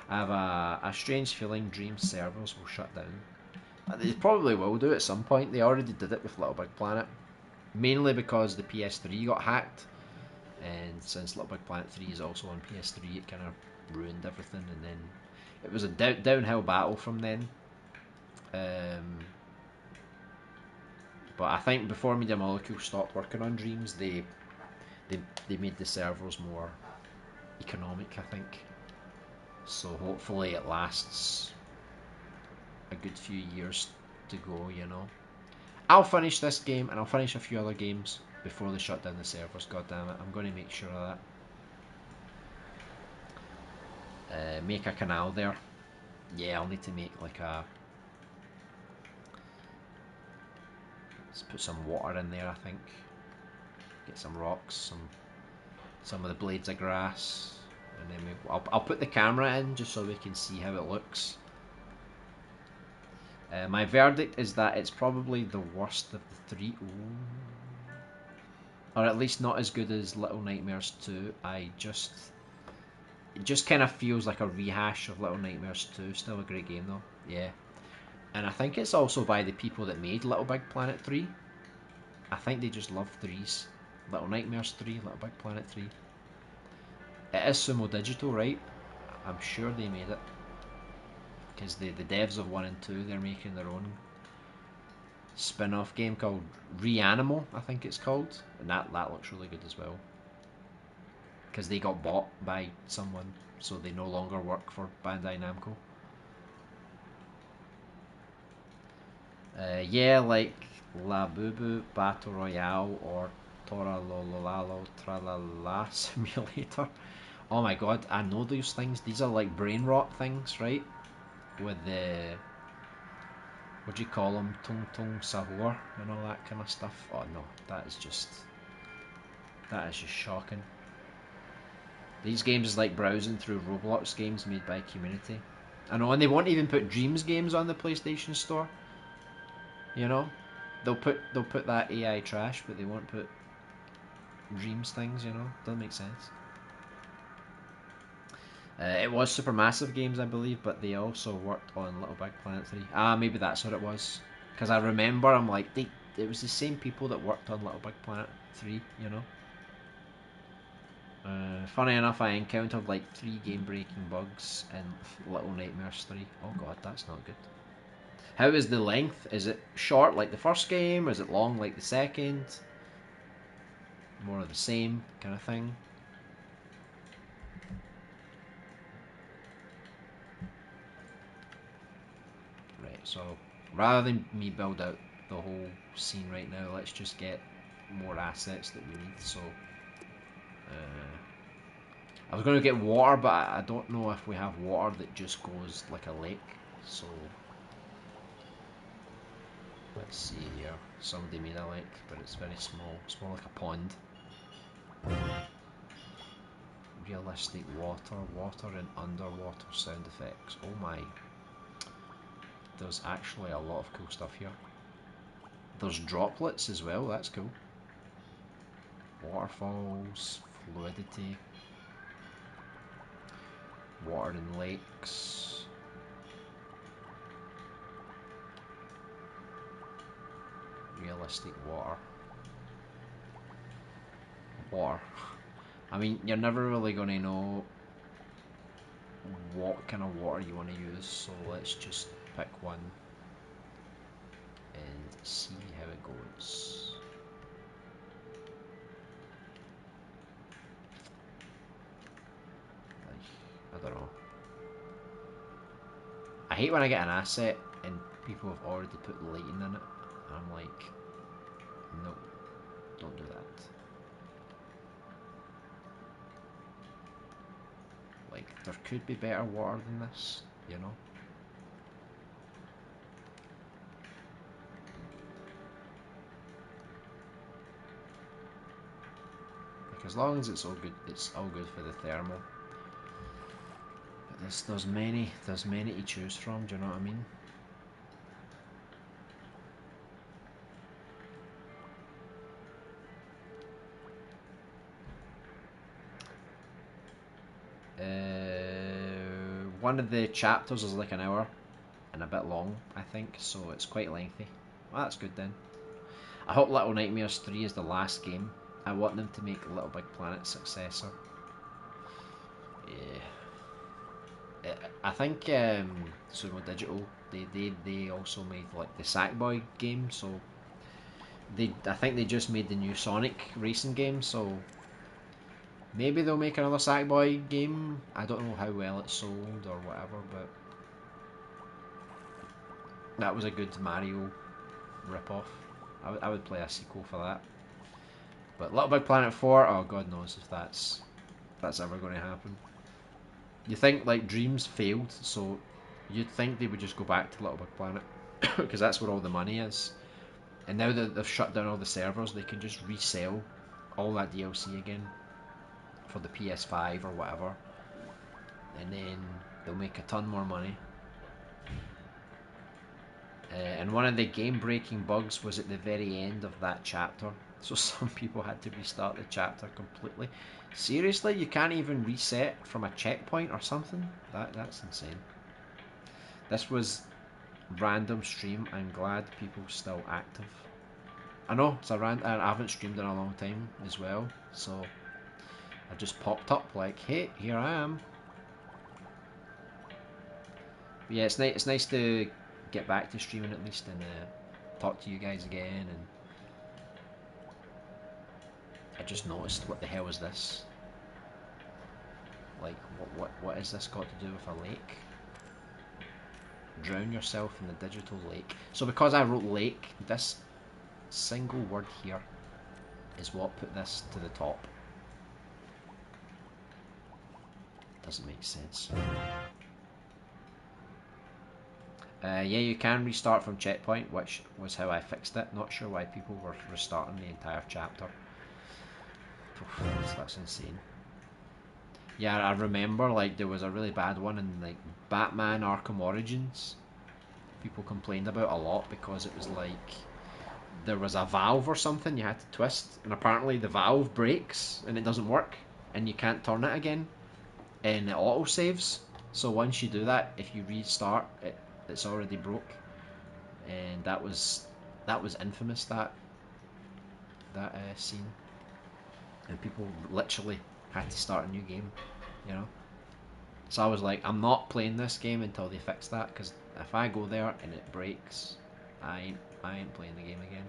I have a strange feeling Dreams servers will shut down. They probably will do at some point. They already did it with Little Big Planet. Mainly because the PS3 got hacked. And since Little Big Planet 3 is also on PS3, it kind of ruined everything. And then it was a downhill battle from then. But I think before Media Molecule stopped working on Dreams, they made the servers more economic, I think. So hopefully it lasts a good few years to go, you know. I'll finish this game and I'll finish a few other games before they shut down the servers, god damn it. I'm going to make sure of that. Make a canal there. Yeah, I'll need to make like a... Let's put some water in there, I think. Get some rocks, some of the blades of grass. And then I'll put the camera in just so we can see how it looks. My verdict is that it's probably the worst of the three. Ooh. Or at least not as good as Little Nightmares 2. It just kind of feels like a rehash of Little Nightmares 2. Still a great game though. Yeah. And I think it's also by the people that made Little Big Planet 3. I think they just love threes. Little Nightmares 3, Little Big Planet 3. It is Sumo Digital, right? I'm sure they made it. Because the devs of 1 and 2, they're making their own spin-off game called Reanimal, I think it's called. And that looks really good as well. Because they got bought by someone, so they no longer work for Bandai Namco. Yeah, like Labubu Battle Royale or Toralolalo Tralala Simulator. Oh my god, I know those things. These are like brain rot things, right? With the... What do you call them? Tung Tung Sahur and all that kind of stuff. Oh no, that is just shocking. These games is like browsing through Roblox games made by Community. I know, and they won't even put Dreams games on the PlayStation Store. You know, they'll put that AI trash, but they won't put Dreams things. You know, doesn't make sense. It was Supermassive Games, I believe, but they also worked on Little Big Planet 3. Ah, maybe that's what it was. Because I remember, I'm like, it was the same people that worked on Little Big Planet 3, you know? Funny enough, I encountered like 3 game-breaking bugs in Little Nightmares 3. Oh god, that's not good. How is the length? Is it short like the first game? Or is it long like the second? More of the same kind of thing? Right, so rather than me build out the whole scene right now, let's just get more assets that we need. So I was going to get water, but I don't know if we have water that just goes like a lake. So let's see here. Somebody made a lake, but it's very small. It's more like a pond. Realistic water and underwater sound effects. Oh my. There's actually a lot of cool stuff here. There's droplets as well, that's cool. Waterfalls, fluidity, water in lakes. Realistic water. Water. I mean, you're never really going to know what kind of water you want to use, so let's just pick one and see how it goes. don't know. I hate when I get an asset and people have already put lighting in it. I'm like, no, don't do that. Like, there could be better water than this, you know? Like, as long as it's all good for the thermal. But there's many to choose from, do you know what I mean? One of the chapters is like an hour and a bit long, I think, so it's quite lengthy. Well, that's good then. I hope Little Nightmares 3 is the last game. I want them to make Little Big Planet's successor. Yeah. I think Sumo Digital, they also made like the Sackboy game, so I think they just made the new Sonic racing game, so maybe they'll make another Sackboy game. I don't know how well it's sold or whatever, but that was a good Mario rip-off. I would play a sequel for that. But Little Big Planet 4, oh god knows if that's ever going to happen. You think like Dreams failed, so you'd think they would just go back to Little Big Planet because that's where all the money is. And now that they've shut down all the servers, they can just resell all that DLC again for the PS5 or whatever, and then they'll make a ton more money. And one of the game-breaking bugs was at the very end of that chapter, so some people had to restart the chapter completely. Seriously, you can't even reset from a checkpoint or something? That's insane. This was random stream. I'm glad people still active. I know it's I haven't streamed in a long time as well, so I just popped up like, hey, here I am. But yeah, it's nice to get back to streaming at least and talk to you guys again. And I just noticed, what the hell is this? Like, what is this got to do with a lake? Drown yourself in the digital lake. So because I wrote lake, this single word here is what put this to the top. Doesn't make sense. Yeah, you can restart from checkpoint, which was how I fixed it. Not sure why people were restarting the entire chapter. That's insane. Yeah, I remember like there was a really bad one in like Batman Arkham Origins. People complained about a lot because it was like there was a valve or something you had to twist, and apparently the valve breaks and it doesn't work, and you can't turn it again, and it auto saves. So once you do that, if you restart it, it's already broke, and that was infamous, that scene, and people literally had to start a new game, you know. So I was like, I'm not playing this game until they fix that, because if I go there and it breaks, I ain't playing the game again.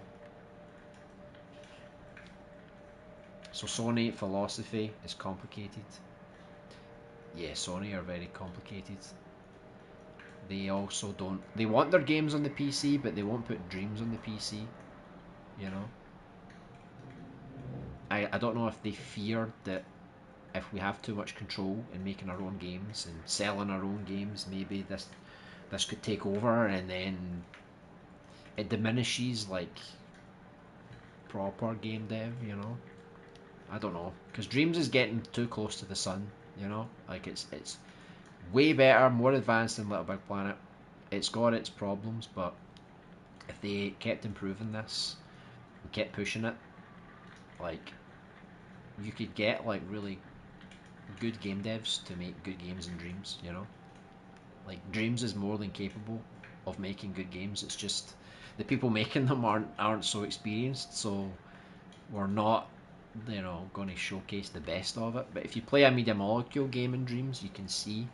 So Sony philosophy is complicated. Yeah, Sony are very complicated. They also don't. They want their games on the PC, but they won't put Dreams on the PC. You know. I don't know if they fear that if we have too much control in making our own games and selling our own games, maybe this could take over, and then it diminishes like proper game dev. You know. I don't know, because Dreams is getting too close to the sun. You know, like it's way better, more advanced than Little Big Planet. It's got its problems, but if they kept improving this and kept pushing it, like you could get like really good game devs to make good games in Dreams, you know? Like Dreams is more than capable of making good games. It's just the people making them aren't so experienced, so we're not, you know, going to showcase the best of it. But if you play a Media Molecule game in Dreams, you can see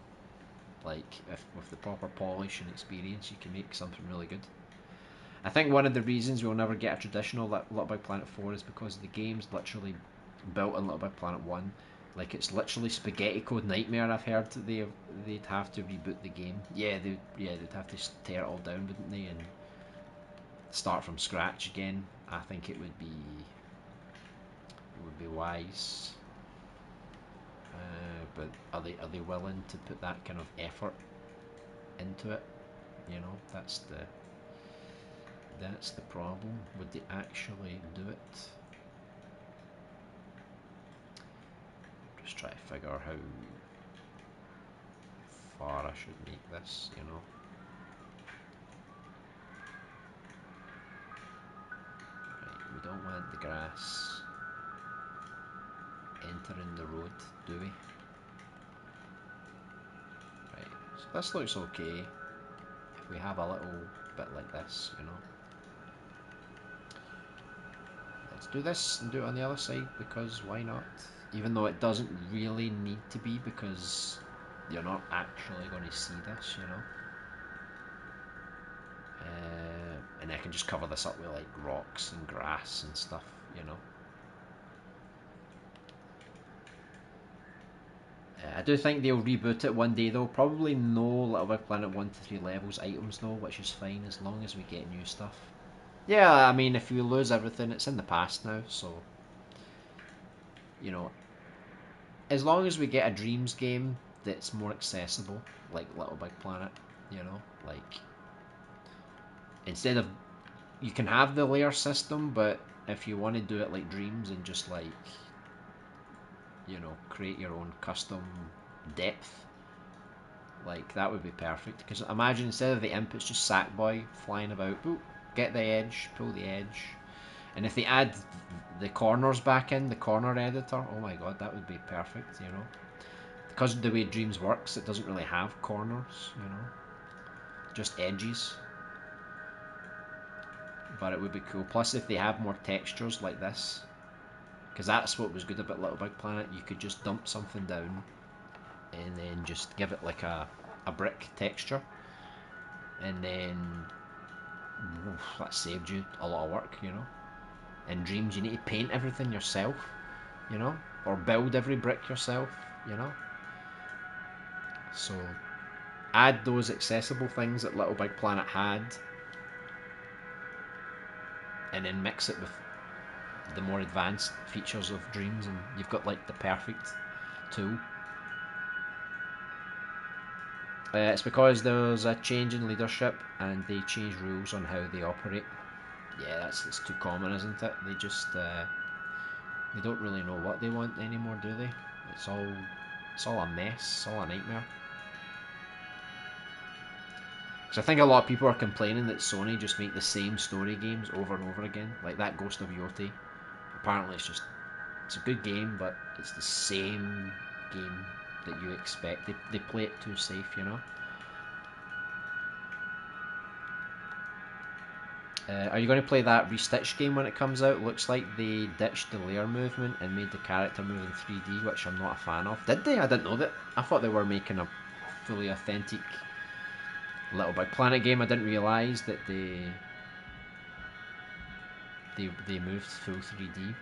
like if with the proper polish and experience you can make something really good. I think one of the reasons we'll never get a traditional Little Big Planet 4 is because the game's literally built on Little Big Planet 1, Like it's literally spaghetti code nightmare. I've heard that they'd have to reboot the game. They'd have to tear it all down, wouldn't they, and start from scratch again. I think it would be wise. But are they willing to put that kind of effort into it? You know, that's the problem. Would they actually do it? Just try to figure how far I should make this, you know. Right, we don't want the grass entering the road, do we? Right, so this looks okay. If we have a little bit like this, you know. Let's do this and do it on the other side, because why not? Even though it doesn't really need to be, because you're not actually going to see this, you know. And I can just cover this up with like rocks and grass and stuff, you know. I do think they'll reboot it one day though. Probably no Little Big Planet 1 to 3 levels items though, which is fine as long as we get new stuff. Yeah, I mean, if we lose everything, it's in the past now, so, you know, as long as we get a Dreams game that's more accessible, like Little Big Planet, you know, like, instead of, you can have the layer system, but if you want to do it like Dreams and just like, you know, create your own custom depth, like that would be perfect. Because imagine instead of the imp, it's just Sackboy flying about, boop, get the edge, pull the edge. And if they add the corners back in, the corner editor, oh my god, that would be perfect, you know. Because of the way Dreams works, it doesn't really have corners, you know, just edges. But it would be cool. Plus, if they have more textures like this, because that's what was good about Little Big Planet, you could just dump something down and then just give it like a brick texture, and then oof, that saved you a lot of work, you know. In Dreams, you need to paint everything yourself, you know, or build every brick yourself, you know. So add those accessible things that Little Big Planet had, and then mix it with the more advanced features of Dreams, and you've got like the perfect tool. It's because there's a change in leadership and they change rules on how they operate. Yeah, it's too common, isn't it? They don't really know what they want anymore, do they? It's all a mess. It's all a nightmare. Because I think a lot of people are complaining that Sony just make the same story games over and over again, like that Ghost of Yoti. Apparently, it's a good game, but it's the same game that you expect. They play it too safe, you know. Are you going to play that Restitch game when it comes out? Looks like they ditched the layer movement and made the character move in 3D, which I'm not a fan of. Did they? I didn't know that. I thought they were making a fully authentic Little Big Planet game. I didn't realise that they moved full 3D.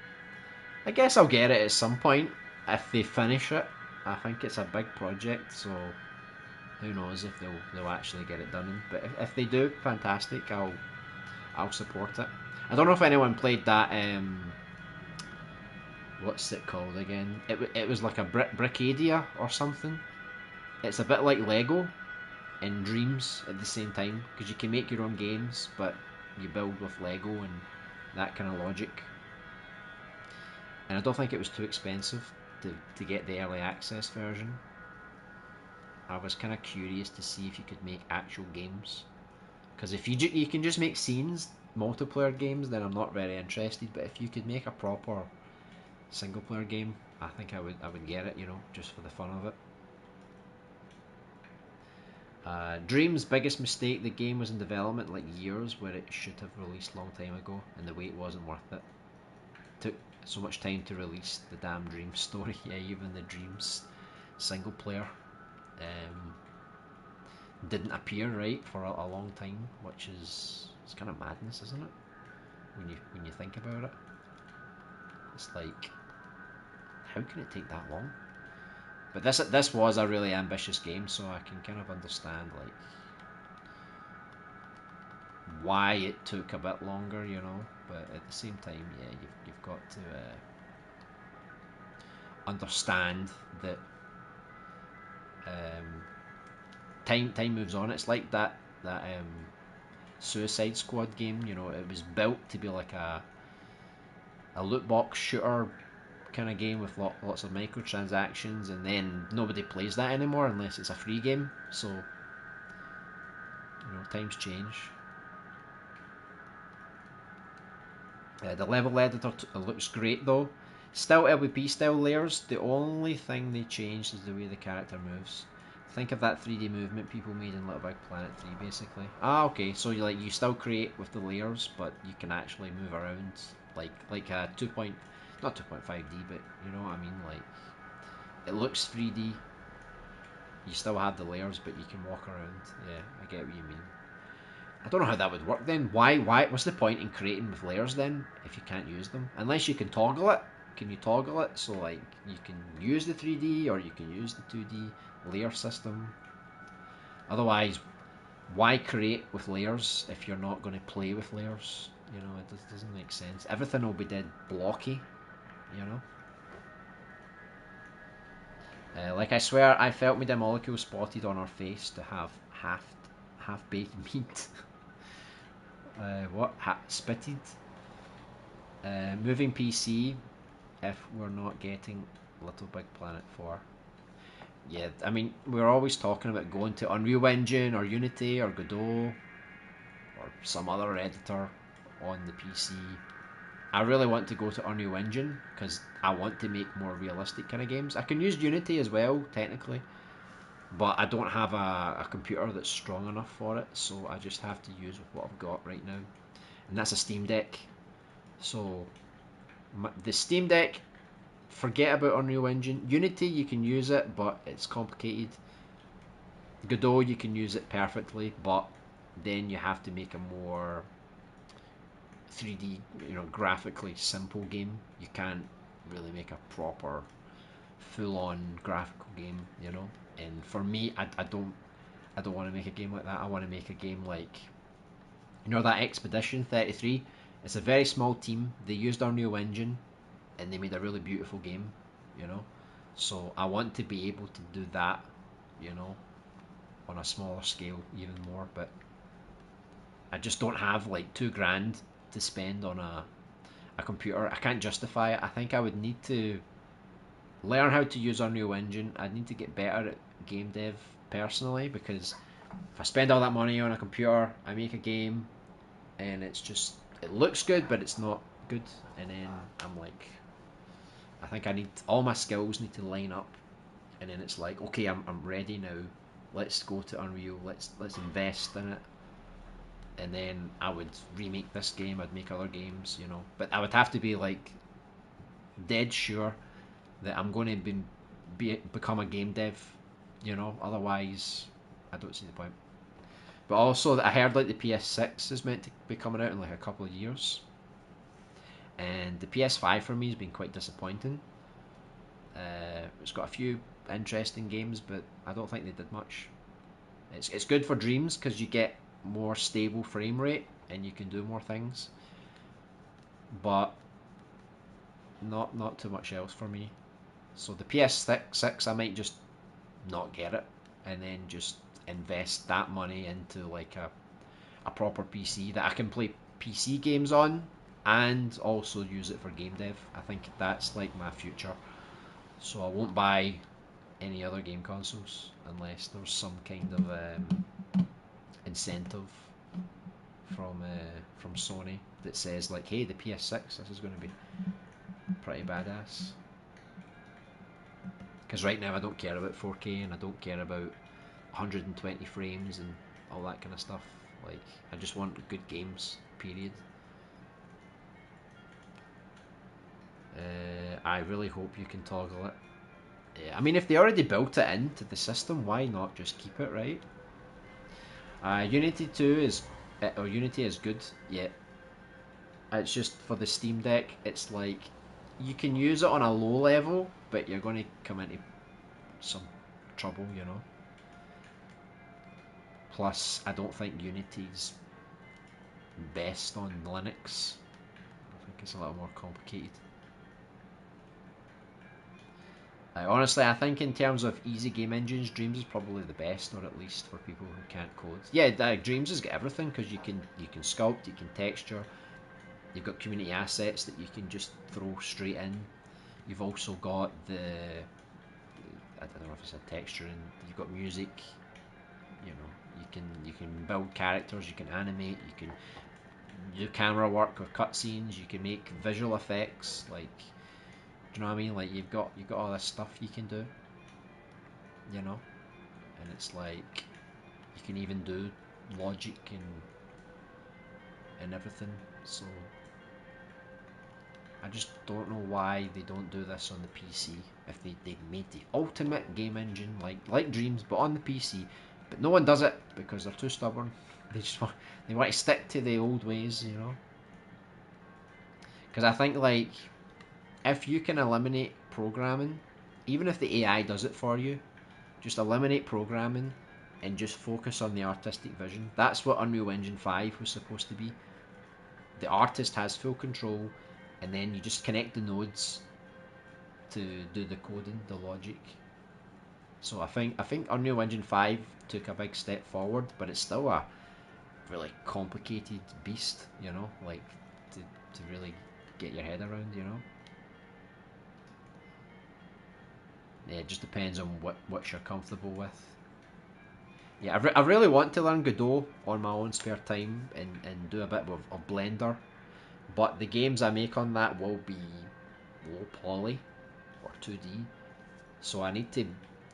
I guess I'll get it at some point if they finish it. I think it's a big project, so who knows if they'll actually get it done. But if they do, fantastic. I'll support it. I don't know if anyone played that. What's it called again? It was like a Brickadia or something. It's a bit like Lego in Dreams at the same time, because you can make your own games, but you build with Lego and that kind of logic. And I don't think it was too expensive to get the early access version. I was kind of curious to see if you could make actual games, because if you can just make scenes, multiplayer games, then I'm not very interested. But if you could make a proper single player game, I think I would get it, you know, just for the fun of it. Dream's biggest mistake: the game was in development like years, where it should have released a long time ago, and the wait wasn't worth it. Took so much time to release the damn Dreams story. Yeah, even the Dreams single player didn't appear right for a long time, which is it's kind of madness, isn't it? When you think about it, it's like how can it take that long? But this was a really ambitious game, so I can kind of understand like why it took a bit longer, you know. But at the same time, yeah, you've got to understand that um, time moves on. It's like that Suicide Squad game. You know, it was built to be like a loot box shooter kind of game with lots of microtransactions, and then nobody plays that anymore unless it's a free game. So you know, times change. The level editor looks great though. Still LVP style layers. The only thing they changed is the way the character moves. Think of that 3D movement people made in Little Big Planet 3, basically. Ah, okay. So you still create with the layers, but you can actually move around like a not 2.5D, but you know what I mean. Like it looks 3D. You still have the layers, but you can walk around. Yeah, I get what you mean. I don't know how that would work then. Why? What's the point in creating with layers then if you can't use them? Unless you can toggle it. Can you toggle it so like you can use the 3D or you can use the 2D layer system? Otherwise, why create with layers if you're not going to play with layers? You know, it doesn't make sense. Everything will be dead blocky. You know. Like I swear, I felt me the molecule spotted on her face to have half baked meat. What? Spitted? Moving PC if we're not getting Little Big Planet 4. Yeah, I mean, we're always talking about going to Unreal Engine or Unity or Godot or some other editor on the PC. I really want to go to Unreal Engine because I want to make more realistic kind of games. I can use Unity as well, technically, but I don't have a computer that's strong enough for it, so I just have to use what I've got right now. And that's a Steam Deck. So the Steam Deck, forget about Unreal Engine. Unity, you can use it, but it's complicated. Godot, you can use it perfectly, but then you have to make a more 3D, you know, graphically simple game. You can't really make a proper, full-on graphical game, you know. And for me, I don't want to make a game like that. I want to make a game like, you know, that Expedition 33. It's a very small team. They used Unreal Engine and they made a really beautiful game, you know. So I want to be able to do that, you know, on a smaller scale even more. But I just don't have like $2,000 to spend on a computer. I can't justify it. I think I would need to learn how to use Unreal Engine. I'd need to get better at game dev personally, because if I spend all that money on a computer, I make a game and it looks good but it's not good, and then I'm like, I think I need all my skills need to line up, and then it's like, okay, I'm ready now. Let's go to Unreal. Let's invest in it, and then I would remake this game. I'd make other games, you know. But I would have to be like dead sure that I'm going to become a game dev, you know. Otherwise, I don't see the point. But also, I heard like the PS6 is meant to be coming out in like a couple of years, and the PS5 for me has been quite disappointing. It's got a few interesting games, but I don't think they did much. It's good for Dreams because you get more stable frame rate and you can do more things, but not too much else for me. So the PS6, I might just not get it, and then just invest that money into like a proper PC that I can play PC games on and also use it for game dev. I think that's like my future. So I won't buy any other game consoles unless there's some kind of incentive from Sony that says like, hey, the PS6, this is going to be pretty badass. Because right now I don't care about 4K and I don't care about 120 frames and all that kind of stuff. Like, I just want good games, period. I really hope you can toggle it. Yeah, I mean, if they already built it into the system, why not just keep it, right? Unity 2 is, or Unity is good, yeah. It's just for the Steam Deck, it's like you can use it on a low level, but you're going to come into some trouble, you know. Plus, I don't think Unity's best on Linux. I think it's a little more complicated. Honestly, I think in terms of easy game engines, Dreams is probably the best, or at least for people who can't code. Yeah, Dreams has got everything because you can sculpt, you can texture, you've got community assets that you can just throw straight in. You've also got I don't know if it's a texturing. You've got music. You know, you can build characters, you can animate, you can do camera work with cutscenes, you can make visual effects. Like, do you know what I mean? Like you've got all this stuff you can do. You know, and it's like you can even do logic and everything. So I just don't know why they don't do this on the PC. If they made the ultimate game engine like Dreams, but on the PC, but no one does it because they're too stubborn. They want to stick to the old ways, you know. Because I think like if you can eliminate programming, even if the AI does it for you, just eliminate programming and just focus on the artistic vision. That's what Unreal Engine 5 was supposed to be. The artist has full control, and then you just connect the nodes to do the coding, the logic. So I think Unreal Engine 5 took a big step forward, but it's still a really complicated beast, you know, like to really get your head around, you know. Yeah, it just depends on what you're comfortable with. Yeah, I really want to learn Godot on my own spare time and do a bit of Blender, but the games I make on that will be low poly or 2D. So I need to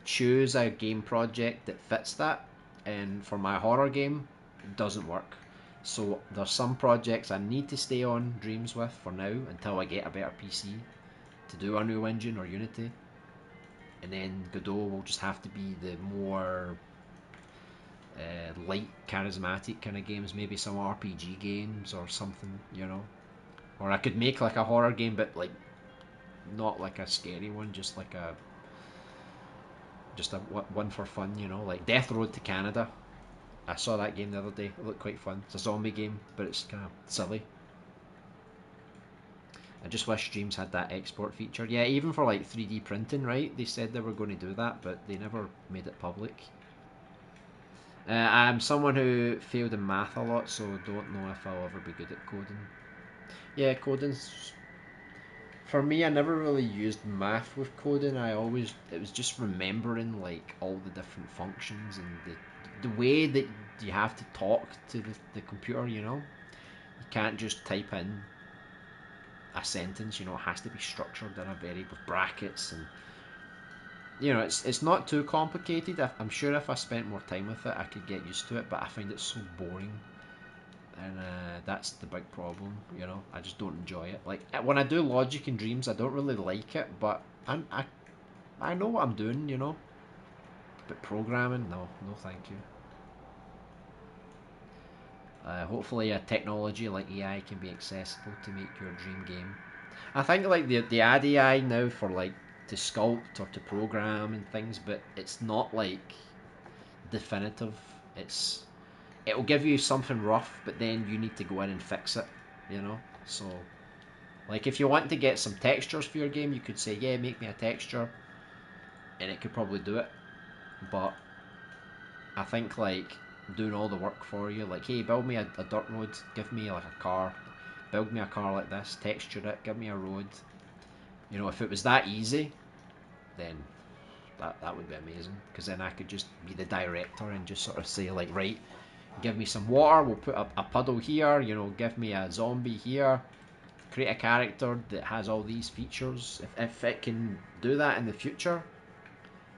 choose a game project that fits that. And for my horror game, it doesn't work. So there's some projects I need to stay on Dreams with for now until I get a better PC to do Unreal Engine or Unity. And then Godot will just have to be the more light, charismatic kind of games, maybe some RPG games or something, you know. Or I could make like a horror game, but like not like a scary one, just a one for fun, you know, like Death Road to Canada. I saw that game the other day. It looked quite fun. It's a zombie game, but it's kind of silly. I just wish Dreams had that export feature. Yeah, even for like 3D printing, right? They said they were going to do that, but they never made it public. I'm someone who failed in math a lot, so don't know if I'll ever be good at coding. Yeah, coding's for me. I never really used math with coding. It was just remembering like all the different functions and the way that you have to talk to the computer. You know, you can't just type in a sentence. You know, it has to be structured in a very with brackets and you know it's not too complicated. I'm sure if I spent more time with it, I could get used to it. But I find it so boring and that's the big problem. You know, I just don't enjoy it. Like when I do logic and dreams, I don't really like it, but I know what I'm doing. You know, but programming, no, no, thank you. Hopefully, a technology like AI can be accessible to make your dream game. I think like they add AI now for like to sculpt or to program and things, but it's not like definitive. It'll give you something rough, but then you need to go in and fix it. You know, so like if you want to get some textures for your game, you could say, yeah, make me a texture, and it could probably do it. But I think like doing all the work for you, like hey, build me a dirt road, give me like a car, build me a car like this, texture it, give me a road. You know, if it was that easy, then that would be amazing. Because then I could just be the director and just sort of say like, right, give me some water, we'll put a puddle here. You know, give me a zombie here. Create a character that has all these features. If it can do that in the future,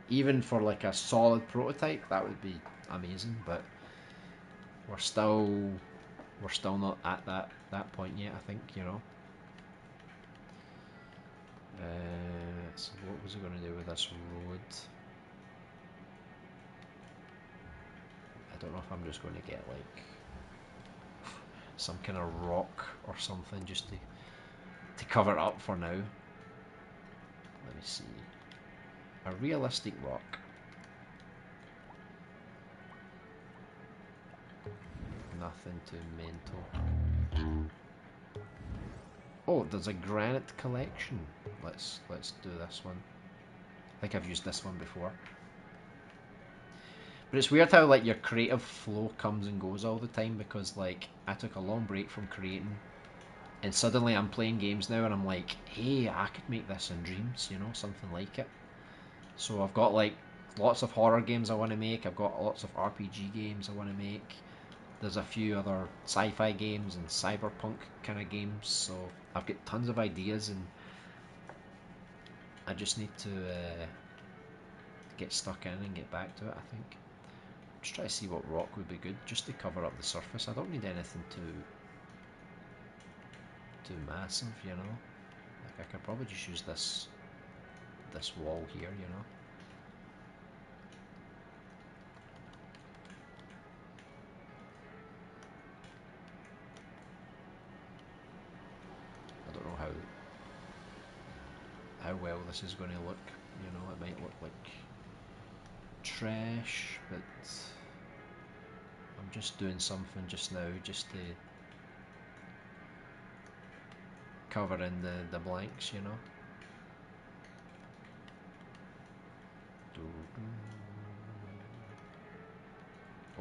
even for like a solid prototype, that would be amazing. But we're still we're still not at that point yet. I think you know. So what was I going to do with this road? I don't know if I'm just going to get like some kind of rock or something just to cover it up for now. Let me see. A realistic rock. Nothing too mental. Oh, there's a granite collection. Let's do this one. I think I've used this one before. But it's weird how like your creative flow comes and goes all the time, because like I took a long break from creating and suddenly I'm playing games now and I'm like, hey, I could make this in Dreams, you know, something like it. So I've got like lots of horror games I want to make, I've got lots of RPG games I want to make. There's a few other sci-fi games and cyberpunk kind of games, so I've got tons of ideas and I just need to get stuck in and get back to it, I think. Just try to see what rock would be good, just to cover up the surface. I don't need anything too massive, you know. Like I could probably just use this wall here, you know. I don't know how well this is going to look, you know. It might look like trash, but I'm just doing something just now just to cover in the blanks, you know.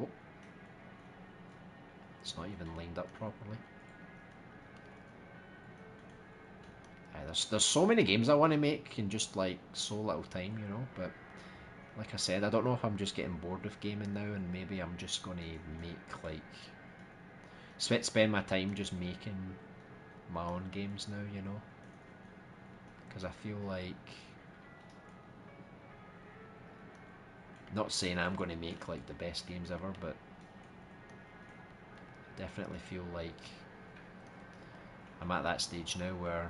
Oh, it's not even lined up properly. There's so many games I want to make in just like so little time, you know. But like I said, I don't know if I'm just getting bored of gaming now, and maybe I'm just going to make like spend my time just making my own games now, you know. Because I feel like, not saying I'm going to make like the best games ever, but I definitely feel like I'm at that stage now where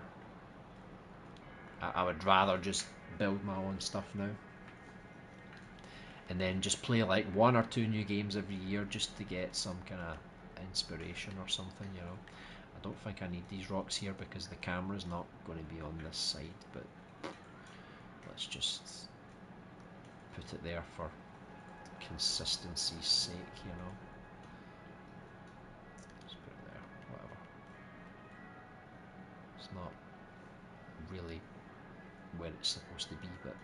I would rather just build my own stuff now, and then just play like 1 or 2 new games every year just to get some kind of inspiration or something, you know. I don't think I need these rocks here because the camera's not going to be on this side, but let's just put it there for consistency's sake, you know. Just put it there, whatever. It's not really where it's supposed to be, but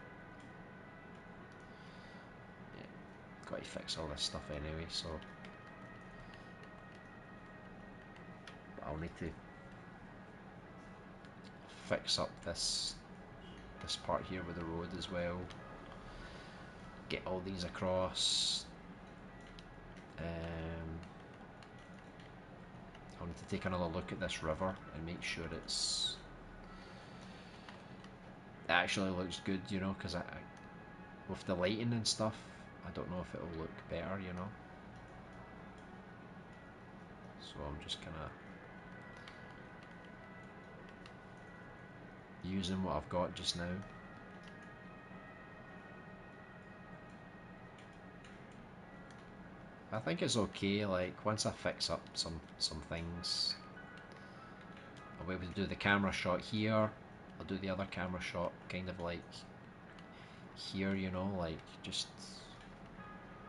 yeah, got to fix all this stuff anyway, so I'll need to fix up this part here with the road as well, get all these across. I'll need to take another look at this river and make sure it actually looks good, you know, because with the lighting and stuff, I don't know if it'll look better, you know. So I'm just kind of using what I've got just now. I think it's okay, like once I fix up some things, I'll be able to do the camera shot here, I'll do the other camera shot kind of like here, you know, like just,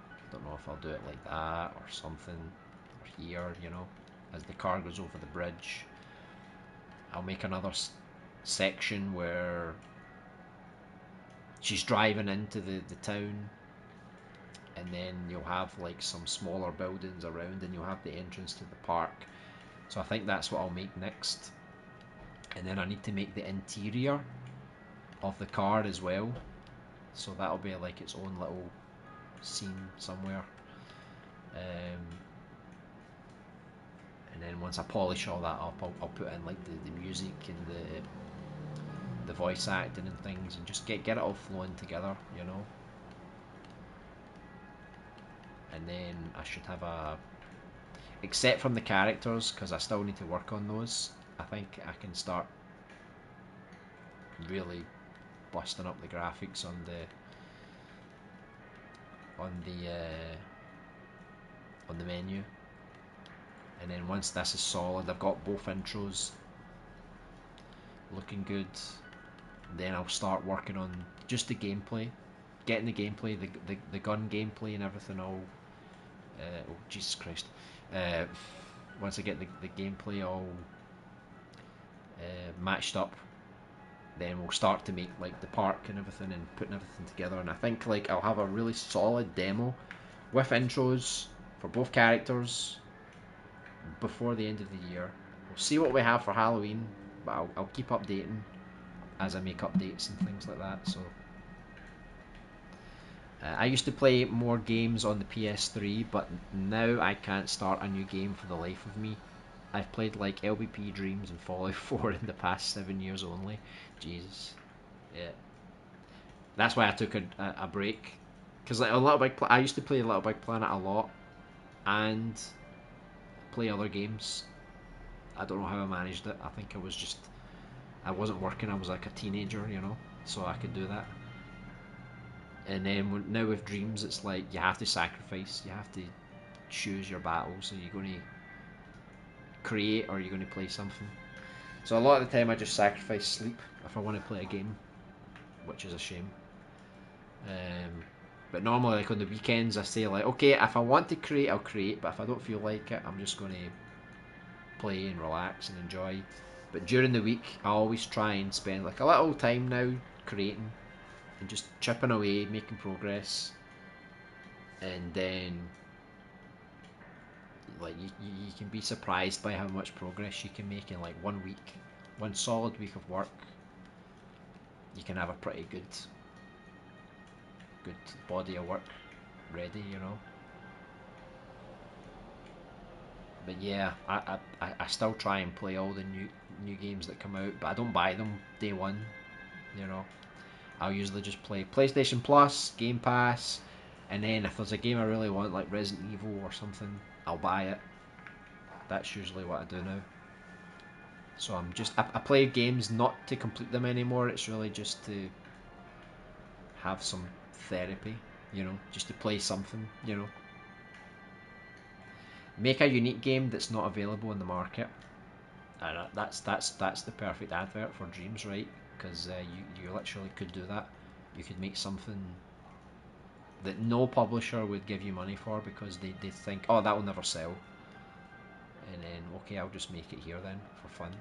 I don't know if I'll do it like that or something, or here, you know, as the car goes over the bridge. I'll make another section where she's driving into the town, and then you'll have like some smaller buildings around, and you'll have the entrance to the park. So I think that's what I'll make next. And then I need to make the interior of the car as well, so that'll be like its own little scene somewhere. And then once I polish all that up, I'll put in like the music and the voice acting and things, and just get it all flowing together, you know. And then I should have except from the characters, because I still need to work on those, I think I can start really busting up the graphics on the menu. And then once this is solid, I've got both intros looking good, Then I'll start working on just the gameplay, getting the gameplay, the gun gameplay and everything all. Oh Jesus Christ! Uh, Once I get the gameplay all matched up, then we'll start to make like the park and everything and putting everything together. And I think like I'll have a really solid demo with intros for both characters before the end of the year. We'll see what we have for Halloween, but I'll keep updating as I make updates and things like that. So I used to play more games on the PS3, but now I can't start a new game for the life of me. I've played like LBP Dreams and Fallout 4 in the past 7 years only. Jesus. Yeah. That's why I took a break. Because like I used to play Little Big Planet a lot and play other games. I don't know how I managed it. I think I wasn't working. I was like a teenager, you know, so I could do that. And then now with Dreams, it's like you have to sacrifice. You have to choose your battles. So you're going to create or you're going to play something. So a lot of the time I just sacrifice sleep if I want to play a game, which is a shame. But normally, like on the weekends, I say like, okay, if I want to create, I'll create. But if I don't feel like it, I'm just going to play and relax and enjoy. But during the week, I always try and spend like a little time now creating and just chipping away, making progress. And then like you can be surprised by how much progress you can make in like 1 week. One solid week of work, you can have a pretty good body of work ready, you know. But yeah, I still try and play all the new games that come out, but I don't buy them day one, you know. I'll usually just play PlayStation Plus, Game Pass, and then if there's a game I really want, like Resident Evil or something, I'll buy it. That's usually what I do now. So I play games not to complete them anymore. It's really just to have some therapy, you know, just to play something, you know. Make a unique game that's not available in the market. And that's the perfect advert for Dreams, right? Because you literally could do that. You could make something that no publisher would give you money for because they think, oh, that will never sell. And then, okay, I'll just make it here then for fun.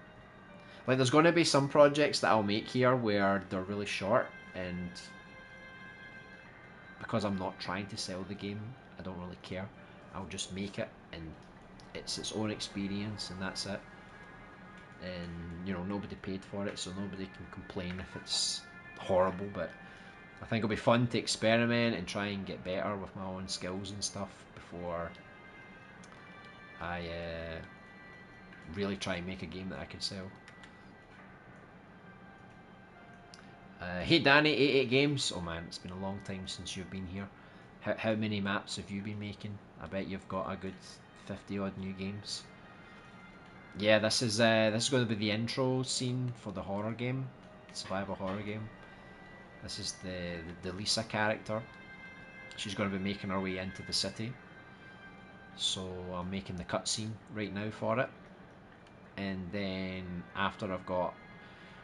Like, there's going to be some projects that I'll make here where they're really short, and because I'm not trying to sell the game, I don't really care. I'll just make it, and it's its own experience, and that's it. And, you know, nobody paid for it, so nobody can complain if it's horrible, but I think it'll be fun to experiment and try and get better with my own skills and stuff before I really try and make a game that I can sell. Hey Danny, 88 Games. Oh man, it's been a long time since you've been here. How many maps have you been making? I bet you've got a good 50 odd new games. Yeah, this is going to be the intro scene for the horror game, survival horror game. This is the Lisa character. She's going to be making her way into the city. So I'm making the cutscene right now for it. And then after I've got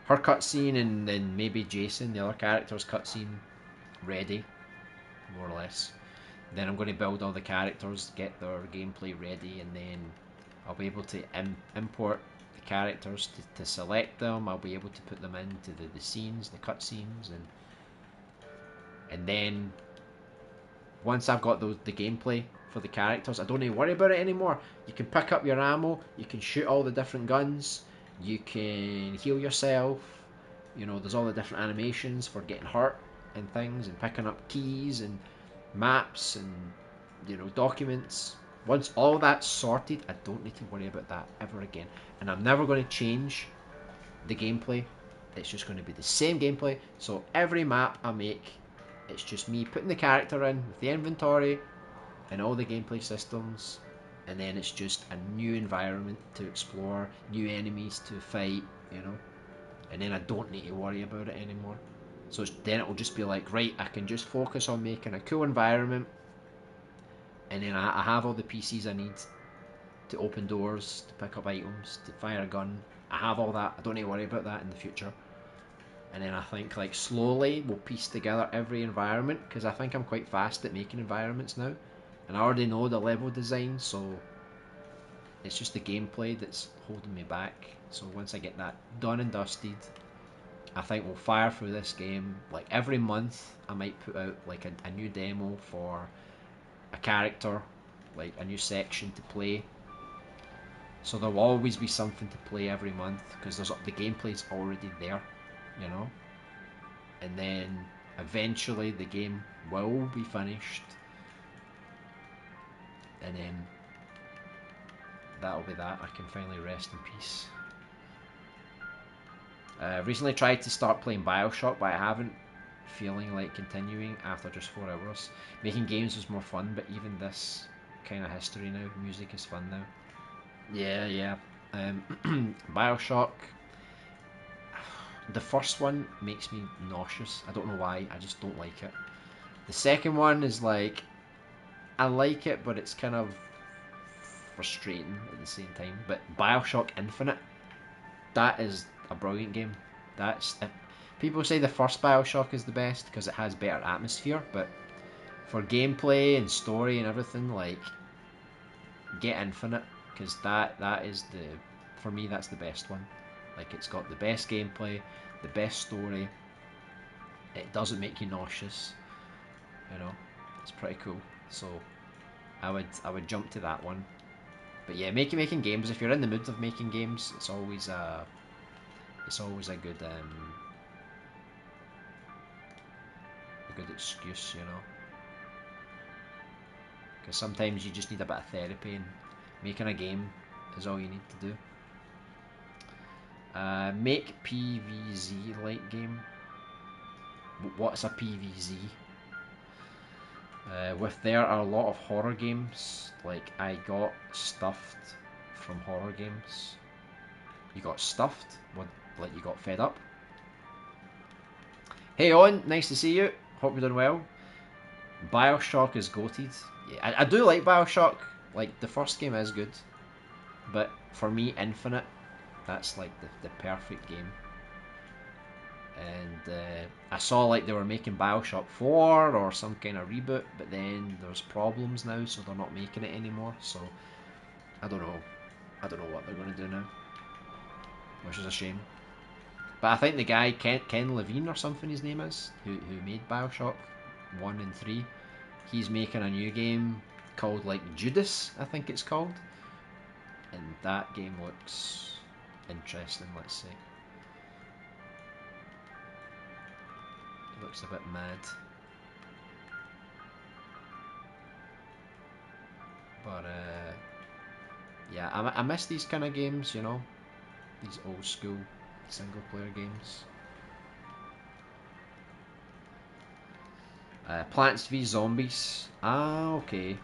her cutscene and then maybe Jason, the other character's cutscene, ready, more or less. Then I'm going to build all the characters, get their gameplay ready, and then I'll be able to import the characters to select them. I'll be able to put them into the scenes, the cutscenes, and then once I've got the gameplay for the characters, I don't need to worry about it anymore. You can pick up your ammo, you can shoot all the different guns, you can heal yourself, you know, there's all the different animations for getting hurt and things, and picking up keys and maps and, you know, documents. Once all that's sorted, I don't need to worry about that ever again. And I'm never going to change the gameplay. It's just going to be the same gameplay. So every map I make, it's just me putting the character in with the inventory and all the gameplay systems, and then it's just a new environment to explore, new enemies to fight, you know, and then I don't need to worry about it anymore. So then it will just be like, right, I can just focus on making a cool environment, and then I have all the PCs I need to open doors, to pick up items, to fire a gun. I have all that. I don't need to worry about that in the future. and then I think like slowly we'll piece together every environment, because I think I'm quite fast at making environments now, and I already know the level design, so it's just the gameplay that's holding me back. So once I get that done and dusted, I think we'll fire through this game. Like every month I might put out like a new demo for a character, like a new section to play. So there will always be something to play every month, because the gameplay's already there, you know. And then eventually the game will be finished, and then that'll be that. I can finally rest in peace. Recently tried to start playing Bioshock, but I haven't. Feeling like continuing after just 4 hours. Making games was more fun, but even this kind of history now, music is fun now. Yeah. Bioshock. The first one makes me nauseous. I don't know why. I just don't like it. The second one is like, I like it, but it's kind of frustrating at the same time. But Bioshock Infinite, that is a brilliant game. That's people say the first Bioshock is the best because it has better atmosphere, but for gameplay and story and everything, like, get Infinite, because that is for me, that's the best one. Like, it's got the best gameplay, the best story. It doesn't make you nauseous, you know. It's pretty cool. So I would jump to that one. But yeah, making games. If you're in the mood of making games, it's always a good excuse, you know. Because sometimes you just need a bit of therapy, and making a game is all you need to do. Make PVZ like game. What's a PVZ? With there are a lot of horror games. Like, I got stuffed from horror games. You got stuffed? What? Like, you got fed up? Hey on, nice to see you. Hope you're doing well. Bioshock is goated. Yeah, I do like Bioshock. Like, the first game is good, but for me, Infinite, that's like the perfect game. And I saw like they were making Bioshock 4 or some kind of reboot, but then there's problems now, so they're not making it anymore. So I don't know. I don't know what they're going to do now, which is a shame. But I think the guy Ken Levine or something his name is, who made Bioshock 1 and 3, he's making a new game called like Judas, I think it's called, and that game looks interesting. Let's say it looks a bit mad, but yeah, I miss these kind of games, you know, these old school single player games. Plants v Zombies. Ah, okay.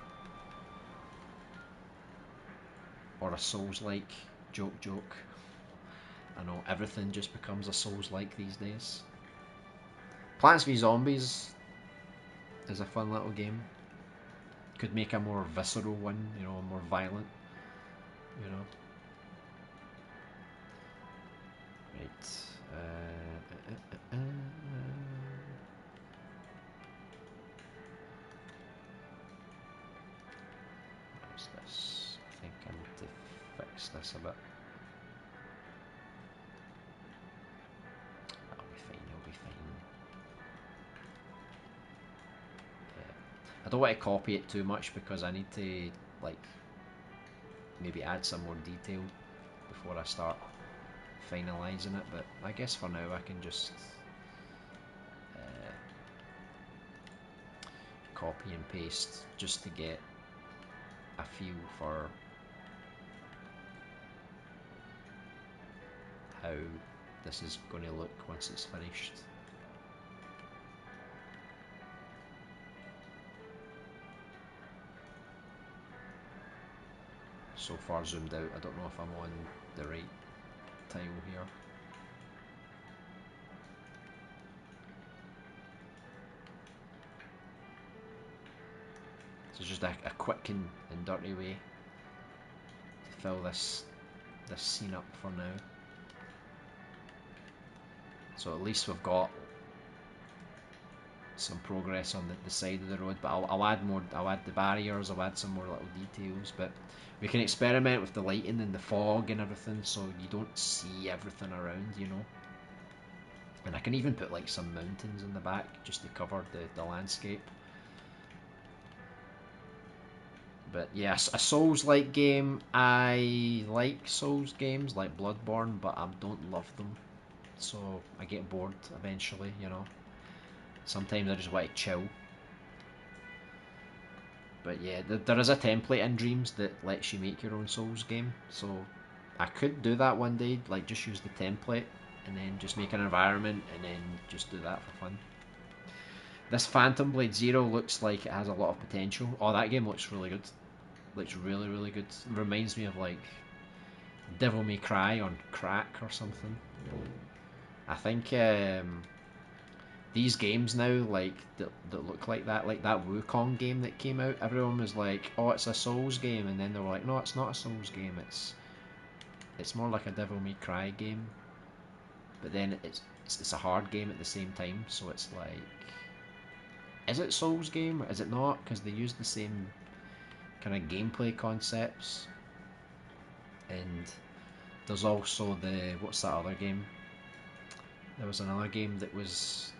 Or a Souls-like. Joke. I know, everything just becomes a Souls-like these days. Plants v Zombies is a fun little game. Could make a more visceral one, you know, more violent, you know. Right. What's this? I think I need to fix this a bit. It'll be fine. I don't want to copy it too much because I need to, like, maybe add some more detail before I start finalising it, but I guess for now I can just copy and paste just to get a feel for how this is going to look once it's finished. So far zoomed out, I don't know if I'm on the right tile here. So it's just a quick and dirty way to fill this scene up for now. So at least we've got some progress on the side of the road. But I'll add more. I'll add the barriers. I'll add some more little details. But we can experiment with the lighting and the fog and everything, so you don't see everything around, you know. And I can even put like some mountains in the back just to cover the landscape. But yes, a Souls-like game. I like Souls games like Bloodborne, but I don't love them. So I get bored eventually, you know. Sometimes I just want to chill. But yeah, there is a template in Dreams that lets you make your own Souls game. So I could do that one day, like just use the template and then just make an environment and then just do that for fun. This Phantom Blade Zero looks like it has a lot of potential. Oh, that game looks really good. Looks really, really good. It reminds me of like Devil May Cry on crack or something. I think these games now, like that look like that Wukong game that came out, everyone was like, "Oh, it's a Souls game," and then they were like, "No, it's not a Souls game. It's more like a Devil May Cry game." But then it's a hard game at the same time, so it's like, is it Souls game or is it not? Because they use the same kind of gameplay concepts, and there's also what's that other game? There was another game that was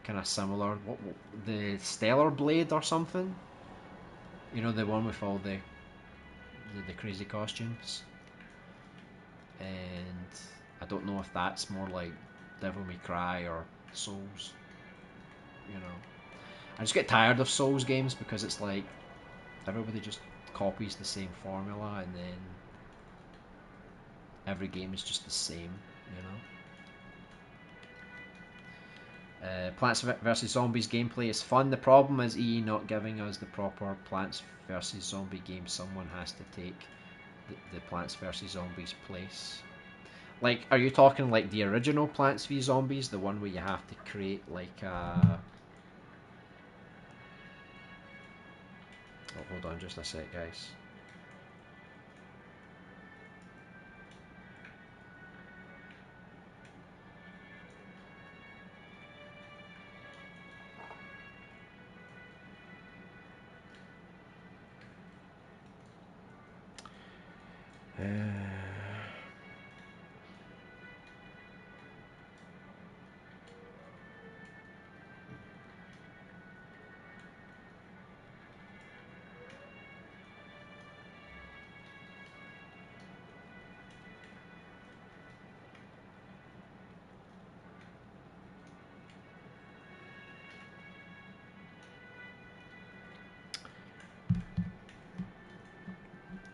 kind of similar. What the Stellar Blade or something? You know, the one with all the crazy costumes. And I don't know if that's more like Devil May Cry or Souls. You know, I just get tired of Souls games because it's like everybody just copies the same formula, and then every game is just the same. You know. Plants vs Zombies gameplay is fun. The problem is EA not giving us the proper Plants vs Zombie game. Someone has to take the Plants vs Zombies place. Like, are you talking like the original Plants vs Zombies, the one where you have to create like a... Oh, hold on just a sec, guys.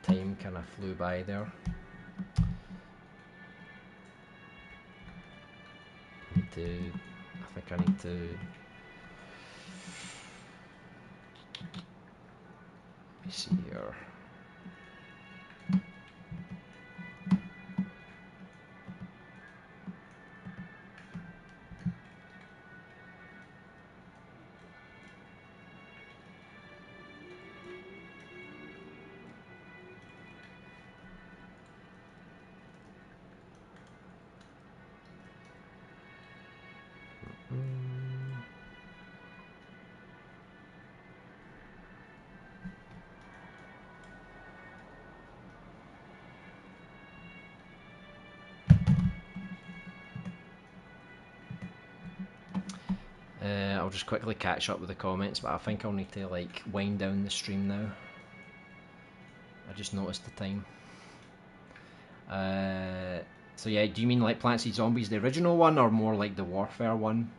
Time kind of flew by there. I think I need to... Let me see here. I'll just quickly catch up with the comments, but I think I'll need to like wind down the stream now. I just noticed the time. So yeah, do you mean like Plants vs Zombies, the original one, or more like the Warfare one?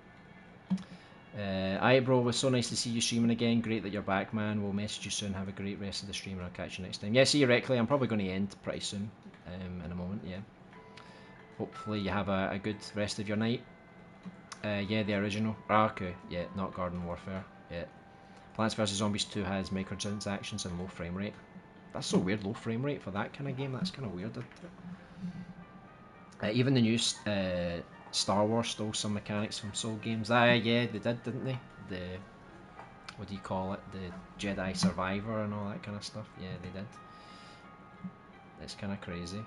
Aye bro, it was so nice to see you streaming again. Great that you're back, man. We'll message you soon. Have a great rest of the stream and I'll catch you next time. Yeah, see you Reckley. I'm probably going to end pretty soon, in a moment, yeah. Hopefully you have a good rest of your night. Yeah, the original. Okay, yeah, not Garden Warfare. Yeah. Plants vs Zombies 2 has microtransactions and low frame rate. That's so weird, low frame rate for that kind of game. That's kind of weird, isn't it? Even the new Star Wars stole some mechanics from Soul games. Yeah, they did, didn't they? The, what do you call it? The Jedi Survivor and all that kind of stuff. Yeah, they did. It's kind of crazy.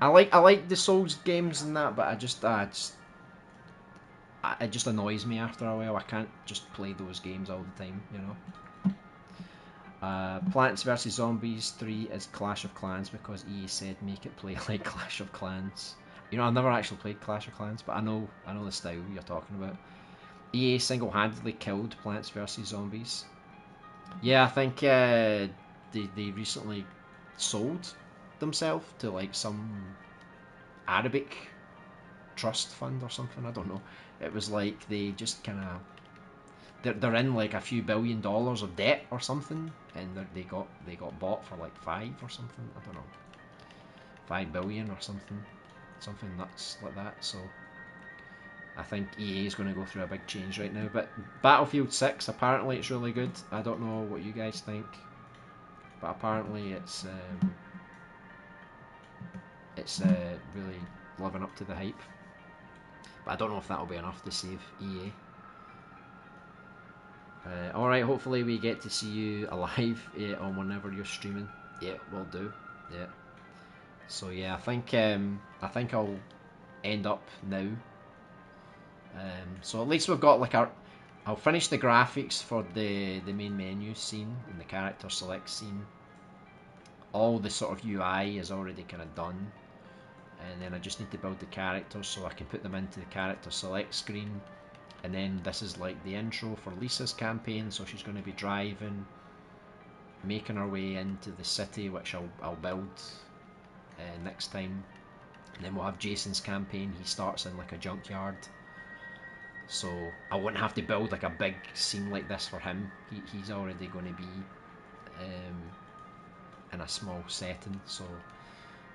I like the Souls games and that, but it just annoys me after a while. I can't just play those games all the time, you know. Plants vs Zombies 3 is Clash of Clans because EA said make it play like Clash of Clans. You know, I've never actually played Clash of Clans, but I know the style you're talking about. EA single-handedly killed Plants vs Zombies. Yeah, I think they recently sold themselves to like some Arabic trust fund or something. I don't know. It was like they just kind of they're in like a few $1 billion of debt or something, and they got bought for like 5 or something. I don't know, 5 billion or something nuts like that. So I think EA is going to go through a big change right now. But Battlefield 6 apparently it's really good. I don't know what you guys think, but apparently it's really living up to the hype. But I don't know if that'll be enough to save EA. Alright, hopefully we get to see you alive on whenever you're streaming. Yeah, will do. Yeah. So yeah, I think I'll end up now. So at least we've got like I'll finish the graphics for the main menu scene and the character select scene. All the sort of UI is already kind of done, and then I just need to build the characters so I can put them into the character select screen. And then this is like the intro for Lisa's campaign, so she's going to be driving, making her way into the city, which I'll build next time. And then we'll have Jason's campaign. He starts in like a junkyard, so I wouldn't have to build like a big scene like this for him. He's already going to be in a small setting. So,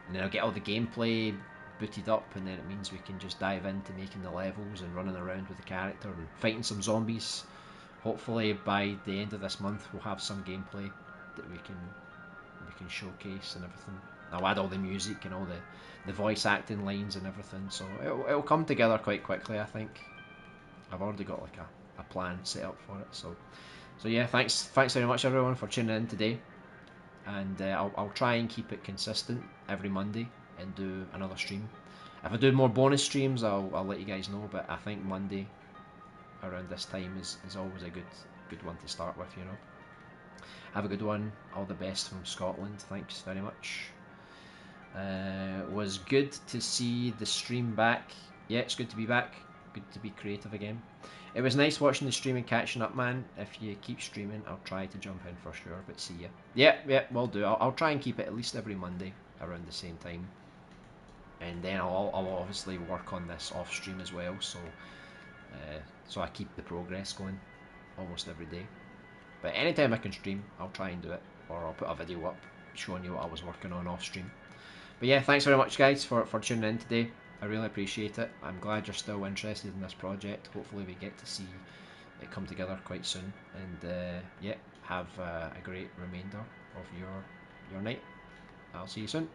and then I'll get all the gameplay booted up, and then it means we can just dive into making the levels and running around with the character and fighting some zombies. Hopefully by the end of this month we'll have some gameplay that we can showcase and everything. I'll add all the music and all the voice acting lines and everything, so it'll come together quite quickly, I think. I've already got like a plan set up for it, so yeah, thanks very much everyone for tuning in today, and I'll try and keep it consistent every Monday and do another stream. If I do more bonus streams, I'll let you guys know, but I think Monday around this time is always a good one to start with, you know. Have a good one. All the best from Scotland. Thanks very much. Was good to see the stream back. Yeah, it's good to be back. Good to be creative again. It was nice watching the stream and catching up, man. If you keep streaming, I'll try to jump in for sure, but see ya. Yeah, will do. I'll try and keep it at least every Monday around the same time. And then I'll obviously work on this off stream as well, so I keep the progress going almost every day. But anytime I can stream, I'll try and do it, or I'll put a video up showing you what I was working on off stream. But yeah, thanks very much guys for tuning in today. I really appreciate it. I'm glad you're still interested in this project. Hopefully we get to see it come together quite soon. And yeah, have a great remainder of your night. I'll see you soon.